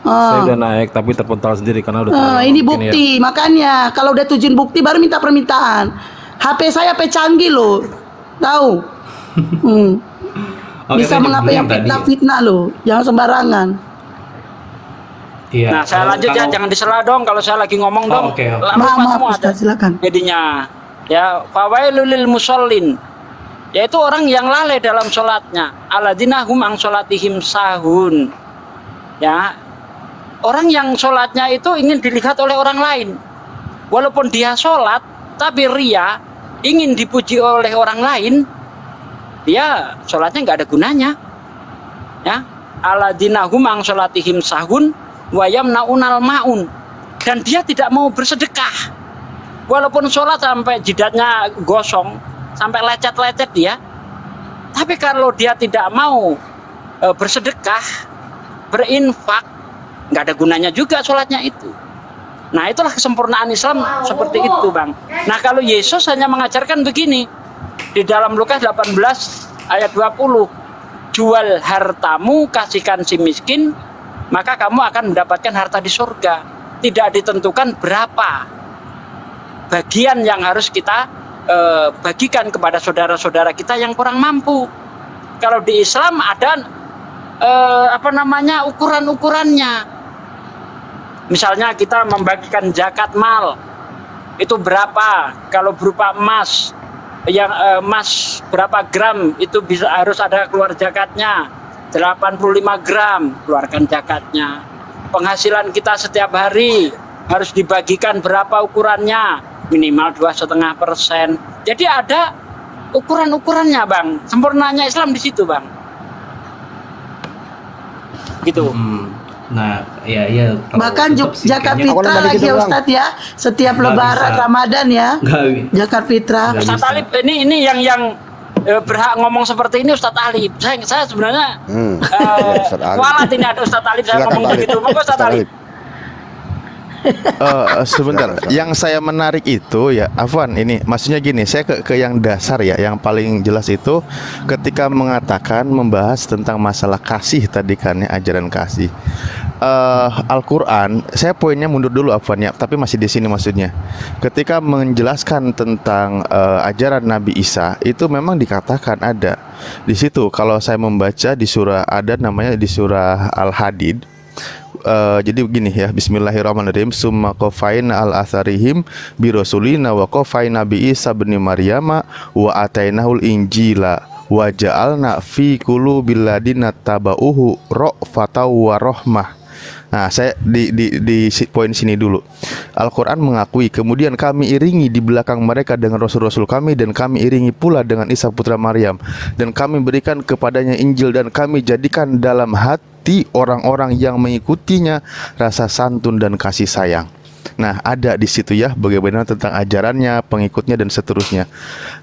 Saya udah naik tapi terpental sendiri karena udah ini bukti. Makanya kalau udah tujuin bukti baru minta permintaan. HP saya HP canggih loh. Tahu? Bisa mengapai yang fitnah loh, jangan sembarangan. Iya. Nah, saya lanjut ya, jangan disela dong kalau saya lagi ngomong dong. Maaf, Ustaz, silakan. Jadinya, ya, fawailul lil musallin, yaitu orang yang lalai dalam sholatnya. Alladzina hum an sholatihim sahun. Ya, orang yang sholatnya itu ingin dilihat oleh orang lain. Walaupun dia sholat, tapi ria, ingin dipuji oleh orang lain, dia sholatnya nggak ada gunanya. Ya, alladzina hum an sholatihim sahun wa yamnaunal maun, dan dia tidak mau bersedekah. Walaupun sholat sampai jidatnya gosong, sampai lecet-lecet dia, tapi kalau dia tidak mau bersedekah, berinfak, nggak ada gunanya juga sholatnya itu. Nah, itulah kesempurnaan Islam seperti itu, Bang. Nah, kalau Yesus hanya mengajarkan begini. Di dalam Lukas 18 ayat 20. Jual hartamu, kasihkan si miskin, maka kamu akan mendapatkan harta di surga. Tidak ditentukan berapa bagian yang harus kita bagikan kepada saudara-saudara kita yang kurang mampu. Kalau di Islam ada ukuran-ukurannya. Misalnya kita membagikan zakat mal, itu berapa? Kalau berupa emas, yang emas berapa gram itu harus ada keluar zakatnya. 85 gram keluarkan zakatnya. Penghasilan kita setiap hari harus dibagikan berapa ukurannya, minimal 2,5%. Jadi ada ukuran-ukurannya, Bang. Sempurnanya Islam di situ, Bang. Gitu. Nah, ya. Bahkan zakat fitrah lagi ya Ustadz ya, setiap lebaran Ramadan ya. Zakat fitrah. Ustadz Alif ini yang berhak ngomong seperti ini Ustadz Alif. Saya sebenarnya kualat ini ada Ustadz Alif saya ngomong begitu. Monggo Ustadz Alif. Sebentar, yang saya menarik itu ya, Afwan, ini maksudnya gini, saya ke yang dasar ya, yang paling jelas itu ketika mengatakan membahas tentang masalah kasih tadi kan ya, ajaran kasih. Al-Quran, saya poinnya mundur dulu Afwan ya, tapi masih di sini maksudnya. Ketika menjelaskan tentang ajaran Nabi Isa, itu memang dikatakan ada di situ. Kalau saya membaca di surah, ada namanya di surah Al-Hadid. Jadi begini ya, bismillahirrahmanirrahim, summa qafaina al atharihim bi rasulina wa qafaina bi Isa bin Maryama wa atainahul injila wa ja'alna fi qulubil ladina tabauhu ra'fatan wa rahmah. Nah, saya di poin sini dulu. Al-Quran mengakui, kemudian kami iringi di belakang mereka dengan rasul-rasul kami, dan kami iringi pula dengan Isa putra Maryam, dan kami berikan kepadanya Injil, dan kami jadikan dalam hati orang-orang yang mengikutinya rasa santun dan kasih sayang. Nah, ada di situ ya bagaimana tentang ajarannya, pengikutnya dan seterusnya.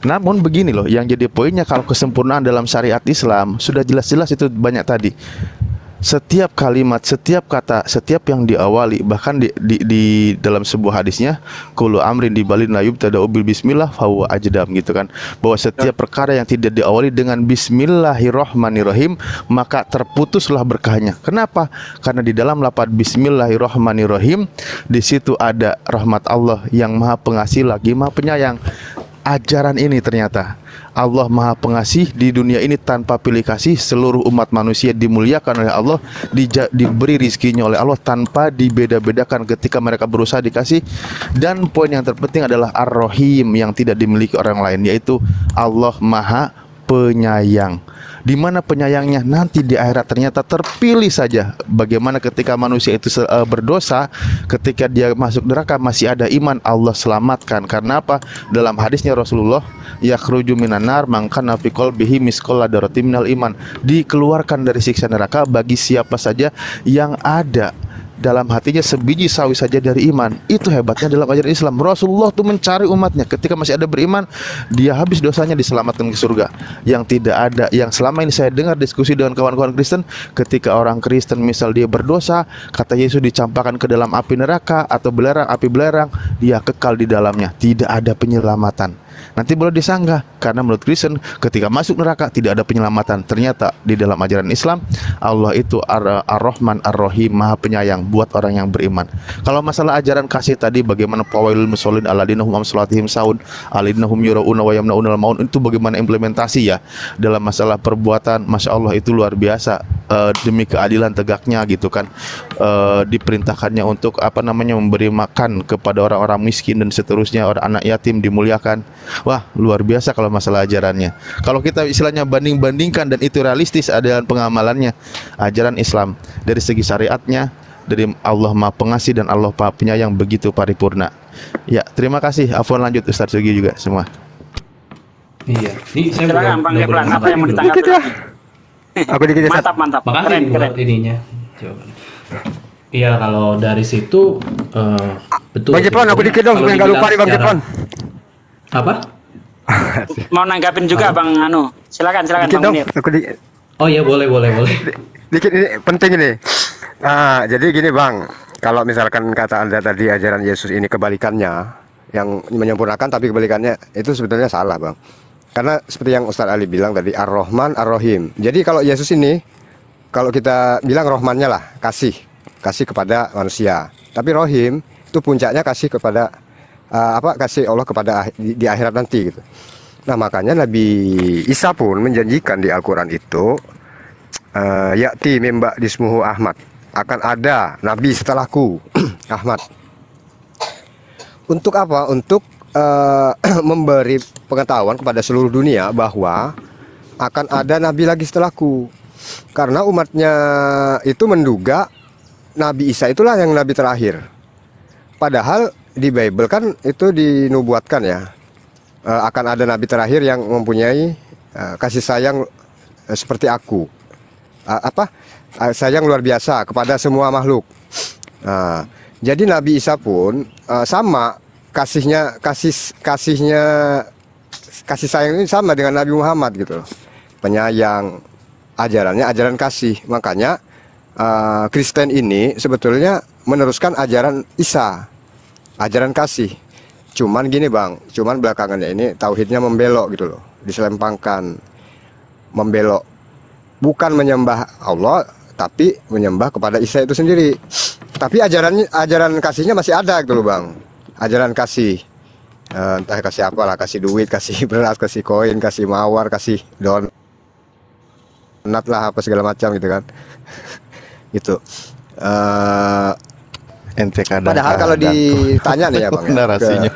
Namun begini loh, yang jadi poinnya, kalau kesempurnaan dalam syariat Islam sudah jelas-jelas itu banyak tadi. Setiap kalimat, setiap kata, setiap yang diawali, bahkan di dalam sebuah hadisnya, kullu amrin dibalin la yubtada'u bil bismillah fahuwa ajdam, gitu kan, bahwa setiap perkara yang tidak diawali dengan bismillahirrahmanirrahim maka terputuslah berkahnya. Kenapa? Karena di dalam lafaz bismillahirrahmanirrahim di situ ada rahmat Allah yang Maha Pengasih lagi Maha Penyayang. Ajaran ini ternyata Allah Maha Pengasih di dunia ini tanpa pilih kasih, seluruh umat manusia dimuliakan oleh Allah, diberi rizkinya oleh Allah tanpa dibeda-bedakan ketika mereka berusaha dikasih. Dan poin yang terpenting adalah Ar-Rahim yang tidak dimiliki orang lain, yaitu Allah Maha Penyayang. Di mana penyayangnya nanti di akhirat ternyata terpilih saja. Bagaimana ketika manusia itu berdosa, ketika dia masuk neraka masih ada iman, Allah selamatkan. Karena apa? Dalam hadisnya Rasulullah, yakhruju minan nar man kana fi qalbihi misqala dzarratin minal iman, dikeluarkan dari siksa neraka bagi siapa saja yang ada dalam hatinya sebiji sawi saja dari iman. Itu hebatnya dalam ajaran Islam. Rasulullah tuh mencari umatnya, ketika masih ada beriman, dia habis dosanya diselamatkan ke surga. Yang tidak ada, yang selama ini saya dengar diskusi dengan kawan-kawan Kristen, ketika orang Kristen misal dia berdosa, kata Yesus dicampakkan ke dalam api neraka atau belerang, api belerang, dia kekal di dalamnya, tidak ada penyelamatan. Nanti boleh disanggah, karena menurut Kristen ketika masuk neraka tidak ada penyelamatan. Ternyata di dalam ajaran Islam Allah itu Ar-Rahman Ar-Rahim, Maha Penyayang buat orang yang beriman. Kalau masalah ajaran kasih tadi, bagaimana fawailul musallin alladzina hum an salatihim sahun alladzina hum yurauna wa yamnaunal maun, itu bagaimana implementasi ya dalam masalah perbuatan. Masya Allah, itu luar biasa. Demi keadilan tegaknya gitu kan, diperintahkannya untuk memberi makan kepada orang-orang miskin dan seterusnya, orang anak yatim dimuliakan. Wah, luar biasa kalau masalah ajarannya. Kalau kita istilahnya banding-bandingkan dan itu realistis adalah pengamalannya, ajaran Islam dari segi syariatnya, dari Allah Maha Pengasih dan Allah Maha Penyayang begitu paripurna. Ya, terima kasih. Afwan, lanjut Ustaz Sugi juga semua. Iya, ini saya Bang, apa yang mau ditanggapi? Aku dikit. Mantap. Makasih buat ininya. Iya, kalau dari situ betul. Bang Jepon, aku dikit dong, supaya nggak lupa nih Bang Jepon. Apa? Mau nanggapin juga Bang Anu. Silakan Bang Munir. Oh iya, boleh. Dikit, ini penting ini. Nah, jadi gini Bang, Kalau misalkan kata Anda tadi ajaran Yesus ini kebalikannya, yang menyempurnakan tapi kebalikannya, itu sebetulnya salah, Bang. Karena seperti yang Ustadz Ali bilang tadi, Ar-Rahman Ar-Rahim. Jadi kalau Yesus ini, kalau kita bilang Rohmannya lah, kasih kepada manusia. Tapi Rohim itu puncaknya kasih kepada kasih Allah kepada di akhirat nanti gitu. Nah, makanya Nabi Isa pun menjanjikan di Al-Quran itu, ya'ti mimba dismuhu Ahmad, akan ada nabi setelahku Ahmad. Untuk apa? Untuk memberi pengetahuan kepada seluruh dunia bahwa akan ada nabi lagi setelahku. Karena umatnya itu menduga Nabi Isa itulah yang nabi terakhir. Padahal di Bible kan itu dinubuatkan ya, akan ada nabi terakhir yang mempunyai kasih sayang seperti aku, sayang luar biasa kepada semua makhluk. Jadi Nabi Isa pun sama kasih sayang ini sama dengan Nabi Muhammad gitu loh. Penyayang, ajarannya ajaran kasih. Makanya Kristen ini sebetulnya meneruskan ajaran Isa, ajaran kasih. Cuman gini Bang, cuman belakangannya ini tauhidnya membelok gitu loh, diselempangkan, membelok, bukan menyembah Allah tapi menyembah kepada Isa itu sendiri. Tapi ajaran kasihnya masih ada gitu loh Bang, ajaran kasih, entah kasih apalah, kasih duit, kasih beras, kasih koin, kasih mawar, kasih donat lah, apa segala macam gitu kan. Gitu. Padahal kalau ditanya nih ya Bang ya, narasinya.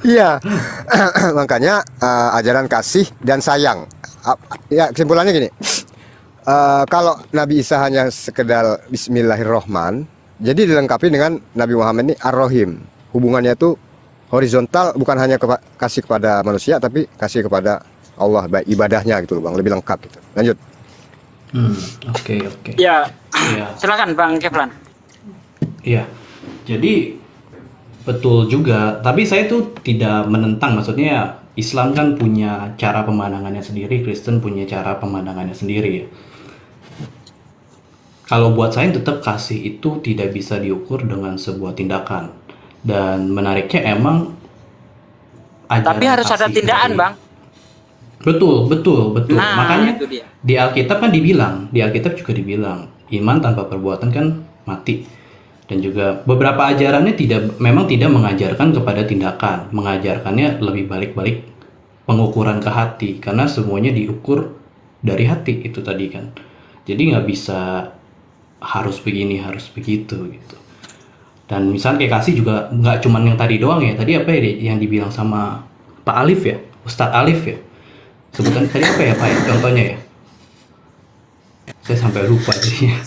Iya. Makanya ajaran kasih dan sayang. Ya kesimpulannya gini. Kalau Nabi Isa hanya sekedar Bismillahirrohman, jadi dilengkapi dengan Nabi Muhammad ini Ar-Rahim. Hubungannya itu horizontal, bukan hanya kasih kepada manusia, tapi kasih kepada Allah, baik ibadahnya gitu loh Bang, lebih lengkap gitu. Lanjut. Oke. Ya, silakan Bang Keplan. Iya, jadi betul juga. Tapi saya tuh tidak menentang, maksudnya Islam kan punya cara pemandangannya sendiri, Kristen punya cara pemandangannya sendiri ya. Kalau buat saya tetap kasih itu tidak bisa diukur dengan sebuah tindakan. Dan menariknya emang tapi harus ada tindakan Bang. Betul. Nah, makanya di Alkitab kan dibilang, di Alkitab juga dibilang, iman tanpa perbuatan kan mati. Dan juga beberapa ajarannya memang tidak mengajarkan kepada tindakan, mengajarkannya lebih balik-balik pengukuran ke hati, karena semuanya diukur dari hati itu tadi kan. Jadi nggak bisa harus begini, harus begitu gitu. Dan misalnya kayak kasih juga nggak cuman yang tadi doang ya. Tadi apa ya yang dibilang sama Pak Alif ya, Ustadz Alif ya. Sebutan tadi apa ya Pak ya, contohnya ya? Saya sampai lupa jadinya.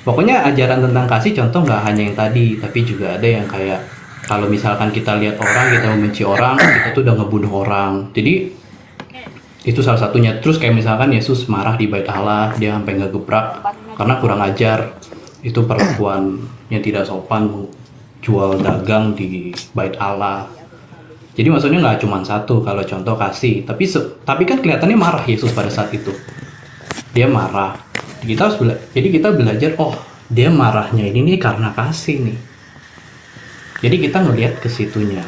Pokoknya ajaran tentang kasih contoh nggak hanya yang tadi, tapi juga ada yang kayak kalau misalkan kita lihat orang, kita membenci orang, kita tuh udah ngebunuh orang. Jadi itu salah satunya. Terus kayak misalkan Yesus marah di Bait Allah, dia sampai ngegebrak karena kurang ajar. Itu perlakuan yang tidak sopan, jual dagang di Bait Allah. Jadi maksudnya nggak cuma satu kalau contoh kasih, tapi kan kelihatannya marah Yesus pada saat itu. Dia marah. Jadi kita belajar, oh dia marahnya ini nih karena kasih nih. Jadi kita ngelihat ke situnya.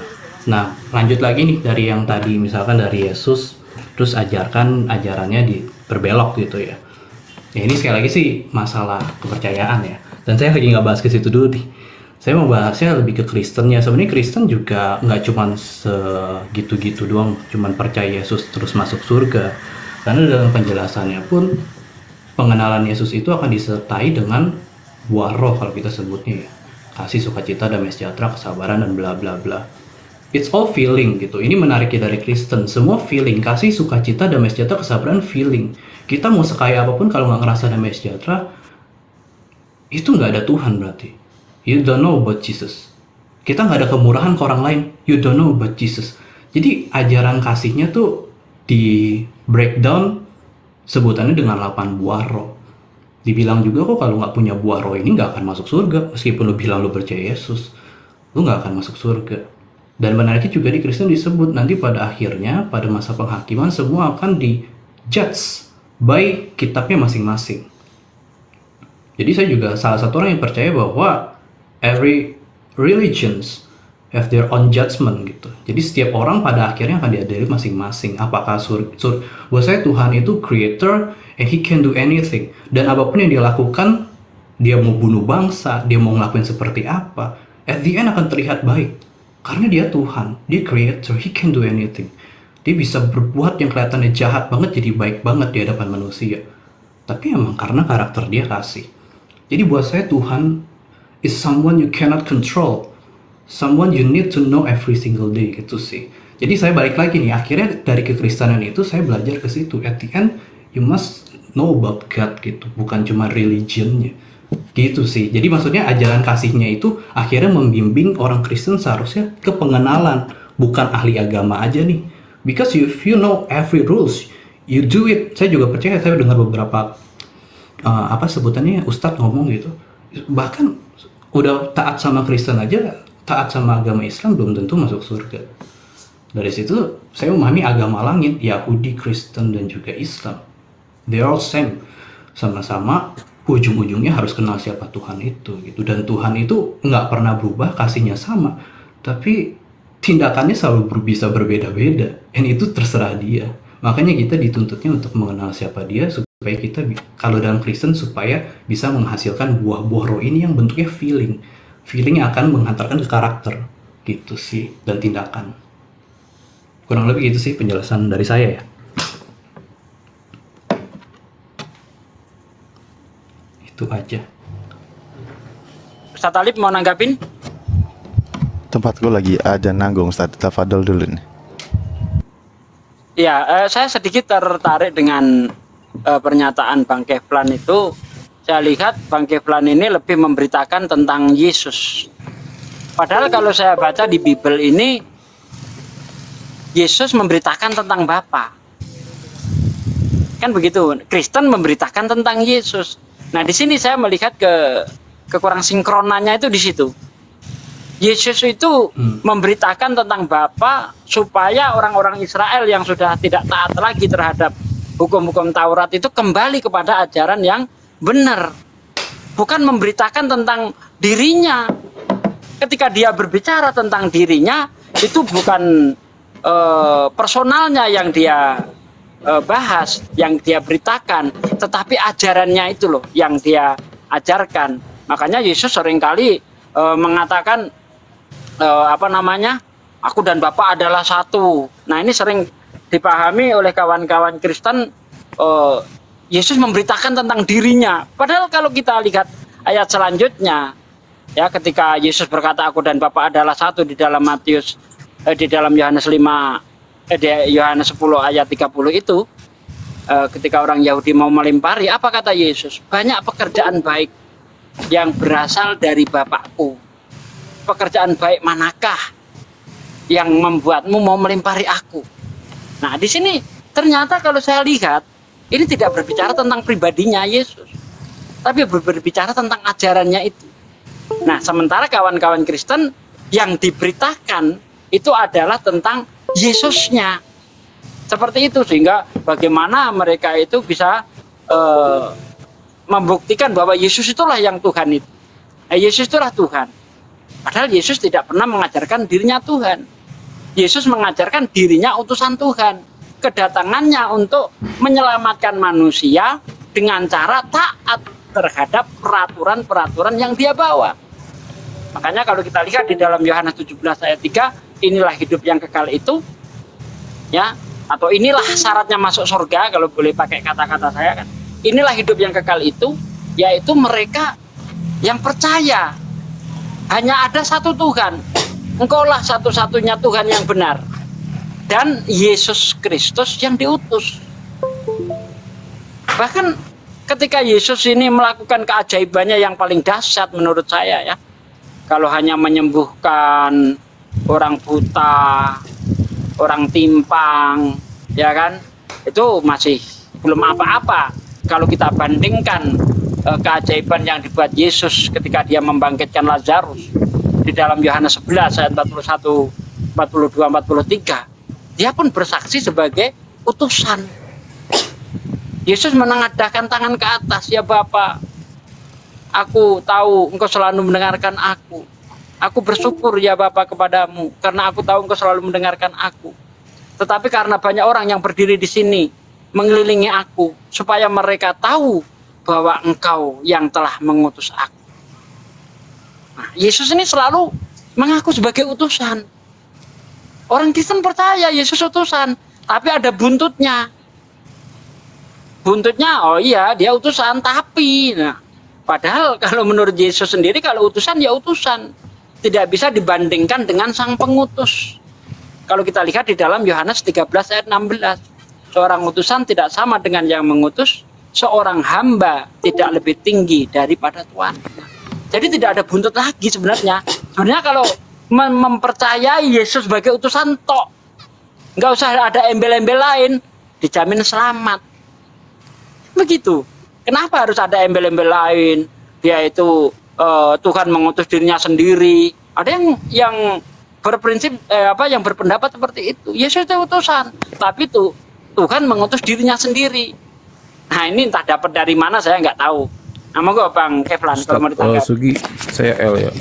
Nah lanjut lagi nih dari yang tadi, misalkan dari Yesus, terus ajarannya berbelok gitu ya. Ya ini sekali lagi sih masalah kepercayaan ya. Dan saya lagi nggak bahas ke situ dulu nih. Saya mau bahasnya lebih ke Kristennya. Sebenarnya Kristen juga nggak cuman segitu-gitu doang, cuman percaya Yesus terus masuk surga. Karena dalam penjelasannya pun pengenalan Yesus itu akan disertai dengan buah roh kalau kita sebutnya ya. Kasih, sukacita, damai sejahtera, kesabaran, dan bla bla bla. It's all feeling gitu. Ini menariknya dari Kristen. Semua feeling, kasih, sukacita, damai sejahtera, kesabaran, feeling. Kita mau sekaya apapun kalau nggak ngerasa damai sejahtera, itu nggak ada Tuhan berarti. You don't know about Jesus. Kita nggak ada kemurahan ke orang lain. You don't know about Jesus. Jadi ajaran kasihnya tuh di breakdown sebutannya dengan 8 buah roh. Dibilang juga kok kalau nggak punya buah roh ini nggak akan masuk surga. Meskipun lu bilang lu percaya Yesus, lu nggak akan masuk surga. Dan benarnya juga di Kristen disebut nanti pada akhirnya, pada masa penghakiman, semua akan di-judge by kitabnya masing-masing. Jadi saya juga salah satu orang yang percaya bahwa every religions have their own judgment gitu. Jadi setiap orang pada akhirnya akan diadili masing-masing. Apakah buat saya Tuhan itu creator and he can do anything. Dan apapun yang dia lakukan, dia mau bunuh bangsa, dia mau ngelakuin seperti apa, at the end akan terlihat baik. Karena dia Tuhan, dia creator, he can do anything. Dia bisa berbuat yang kelihatannya jahat banget jadi baik banget di hadapan manusia. Tapi emang karena karakter dia kasih. Jadi buat saya Tuhan is someone you cannot control. Someone you need to know every single day gitu sih. Jadi saya balik lagi nih, akhirnya dari kekristenan itu saya belajar ke situ. At the end, you must know about God gitu, bukan cuma religionnya. Gitu sih. Jadi maksudnya ajaran kasihnya itu akhirnya membimbing orang Kristen seharusnya ke pengenalan, bukan ahli agama aja nih. Because if you know every rules, you do it. Saya juga percaya, saya dengar beberapa sebutannya Ustadz ngomong gitu. Bahkan udah taat sama Kristen aja, taat sama agama Islam belum tentu masuk surga. Dari situ saya memahami agama langit, Yahudi, Kristen, dan juga Islam. They all same. Sama-sama ujung-ujungnya harus kenal siapa Tuhan itu gitu. Dan Tuhan itu nggak pernah berubah, kasihnya sama. Tapi tindakannya selalu bisa berbeda-beda. Dan itu terserah dia. Makanya kita dituntutnya untuk mengenal siapa dia supaya kita, kalau dalam Kristen, supaya bisa menghasilkan buah-buah roh ini yang bentuknya feeling. Feeling yang akan menghantarkan ke karakter gitu sih, dan tindakan. Kurang lebih gitu sih penjelasan dari saya ya. Itu aja. Ustaz Talib mau nanggapin? Tempatku lagi ada nanggung, Ustaz. Tafadhol dulu nih. Ya, saya sedikit tertarik dengan pernyataan Bang Keflan itu. Saya lihat Bang Keflan ini lebih memberitakan tentang Yesus. Padahal kalau saya baca di Bible ini, Yesus memberitakan tentang Bapa. Kan begitu. Kristen memberitakan tentang Yesus. Nah, di sini saya melihat kekurang sinkronannya itu di situ. Yesus itu memberitakan tentang Bapa supaya orang-orang Israel yang sudah tidak taat lagi terhadap hukum-hukum Taurat itu kembali kepada ajaran yang benar. Bukan memberitakan tentang dirinya. Ketika dia berbicara tentang dirinya, itu bukan personalnya yang dia bahas, yang dia beritakan, tetapi ajarannya itu loh yang dia ajarkan. Makanya Yesus seringkali mengatakan aku dan Bapa adalah satu. Nah, ini sering dipahami oleh kawan-kawan Kristen, Yesus memberitakan tentang dirinya. Padahal kalau kita lihat ayat selanjutnya, ya, ketika Yesus berkata aku dan Bapa adalah satu di dalam di dalam Yohanes 10 ayat 30 itu, ketika orang Yahudi mau melempari, apa kata Yesus? Banyak pekerjaan baik yang berasal dari Bapakku. Pekerjaan baik manakah yang membuatmu mau melempari aku? Nah, di sini ternyata kalau saya lihat, ini tidak berbicara tentang pribadinya Yesus, tapi berbicara tentang ajarannya itu. Nah, sementara kawan-kawan Kristen yang diberitakan itu adalah tentang Yesusnya. Seperti itu, sehingga bagaimana mereka itu bisa membuktikan bahwa Yesus itulah yang Tuhan itu. Yesus itulah Tuhan. Padahal Yesus tidak pernah mengajarkan dirinya Tuhan. Yesus mengajarkan dirinya utusan Tuhan. Kedatangannya untuk menyelamatkan manusia dengan cara taat terhadap peraturan-peraturan yang dia bawa. Makanya kalau kita lihat di dalam Yohanes 17 ayat 3, inilah hidup yang kekal itu, ya, atau inilah syaratnya masuk surga, kalau boleh pakai kata-kata saya kan. Inilah hidup yang kekal itu, yaitu mereka yang percaya hanya ada satu Tuhan. Engkaulah satu-satunya Tuhan yang benar. Dan Yesus Kristus yang diutus. Bahkan ketika Yesus ini melakukan keajaibannya yang paling dahsyat menurut saya, ya, kalau hanya menyembuhkan orang buta, orang timpang, ya kan, itu masih belum apa-apa. Kalau kita bandingkan keajaiban yang dibuat Yesus ketika dia membangkitkan Lazarus di dalam Yohanes 11 ayat 41, 42, 43, dia pun bersaksi sebagai utusan. Yesus menengadahkan tangan ke atas, ya Bapa, Aku tahu engkau selalu mendengarkan aku. Aku bersyukur ya Bapa kepadamu karena aku tahu engkau selalu mendengarkan aku. Tetapi karena banyak orang yang berdiri di sini mengelilingi aku supaya mereka tahu bahwa engkau yang telah mengutus aku. Nah, Yesus ini selalu mengaku sebagai utusan. Orang Kristen percaya Yesus utusan, tapi ada buntutnya. Buntutnya, oh iya dia utusan, tapi nah, padahal kalau menurut Yesus sendiri kalau utusan ya utusan. Tidak bisa dibandingkan dengan sang pengutus. Kalau kita lihat di dalam Yohanes 13 ayat 16. Seorang utusan tidak sama dengan yang mengutus. Seorang hamba tidak lebih tinggi daripada Tuhan. Jadi tidak ada buntut lagi sebenarnya. Sebenarnya kalau mempercayai Yesus sebagai utusan tok, nggak usah ada embel-embel lain, dijamin selamat. Begitu. Kenapa harus ada embel-embel lain? Dia itu Tuhan mengutus dirinya sendiri. Ada yang berprinsip yang berpendapat seperti itu. Yesus itu utusan, tapi itu Tuhan mengutus dirinya sendiri. Nah ini entah dapat dari mana saya nggak tahu. Nama gue Bang Kevlan kalau mau ditanggapi. Sugi, saya L ya.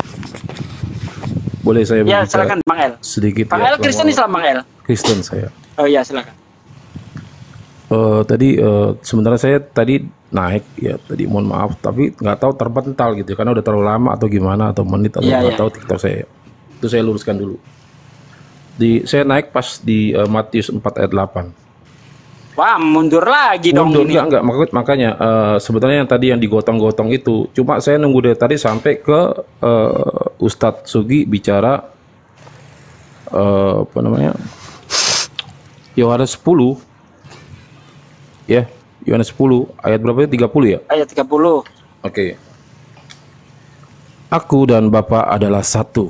Boleh saya ya silakan Bang El. Sedikit Bang ya. El Kristen Islam Bang El. Kristen saya. Oh iya silakan. Tadi sebenarnya saya tadi naik ya tadi mohon maaf tapi nggak tahu terpental gitu karena udah terlalu lama atau gimana atau menit atau nggak tahu TikTok saya. Itu saya luruskan dulu. Saya naik pas di Matius 4 ayat 8. Wah, mundur lagi dong ini. Enggak, makanya sebetulnya yang tadi yang digotong-gotong itu, cuma saya nunggu dari tadi sampai ke Ustadz Sugi bicara apa namanya? Yohanes 10. Ya, Yohanes 10 ayat berapa ya? 30 ya? Ayat 30. Oke. Aku dan Bapa adalah satu.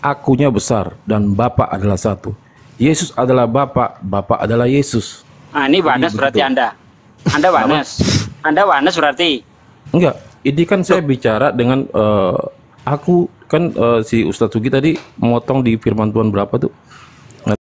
Akunya besar dan Bapa adalah satu. Yesus adalah Bapa, Bapa adalah Yesus. Nah, ini Wanes berarti Anda. Anda Wanes. Anda Wanes berarti. Enggak, ini kan saya bicara dengan aku kan si Ustadz Sugi tadi memotong di firman Tuhan berapa tuh?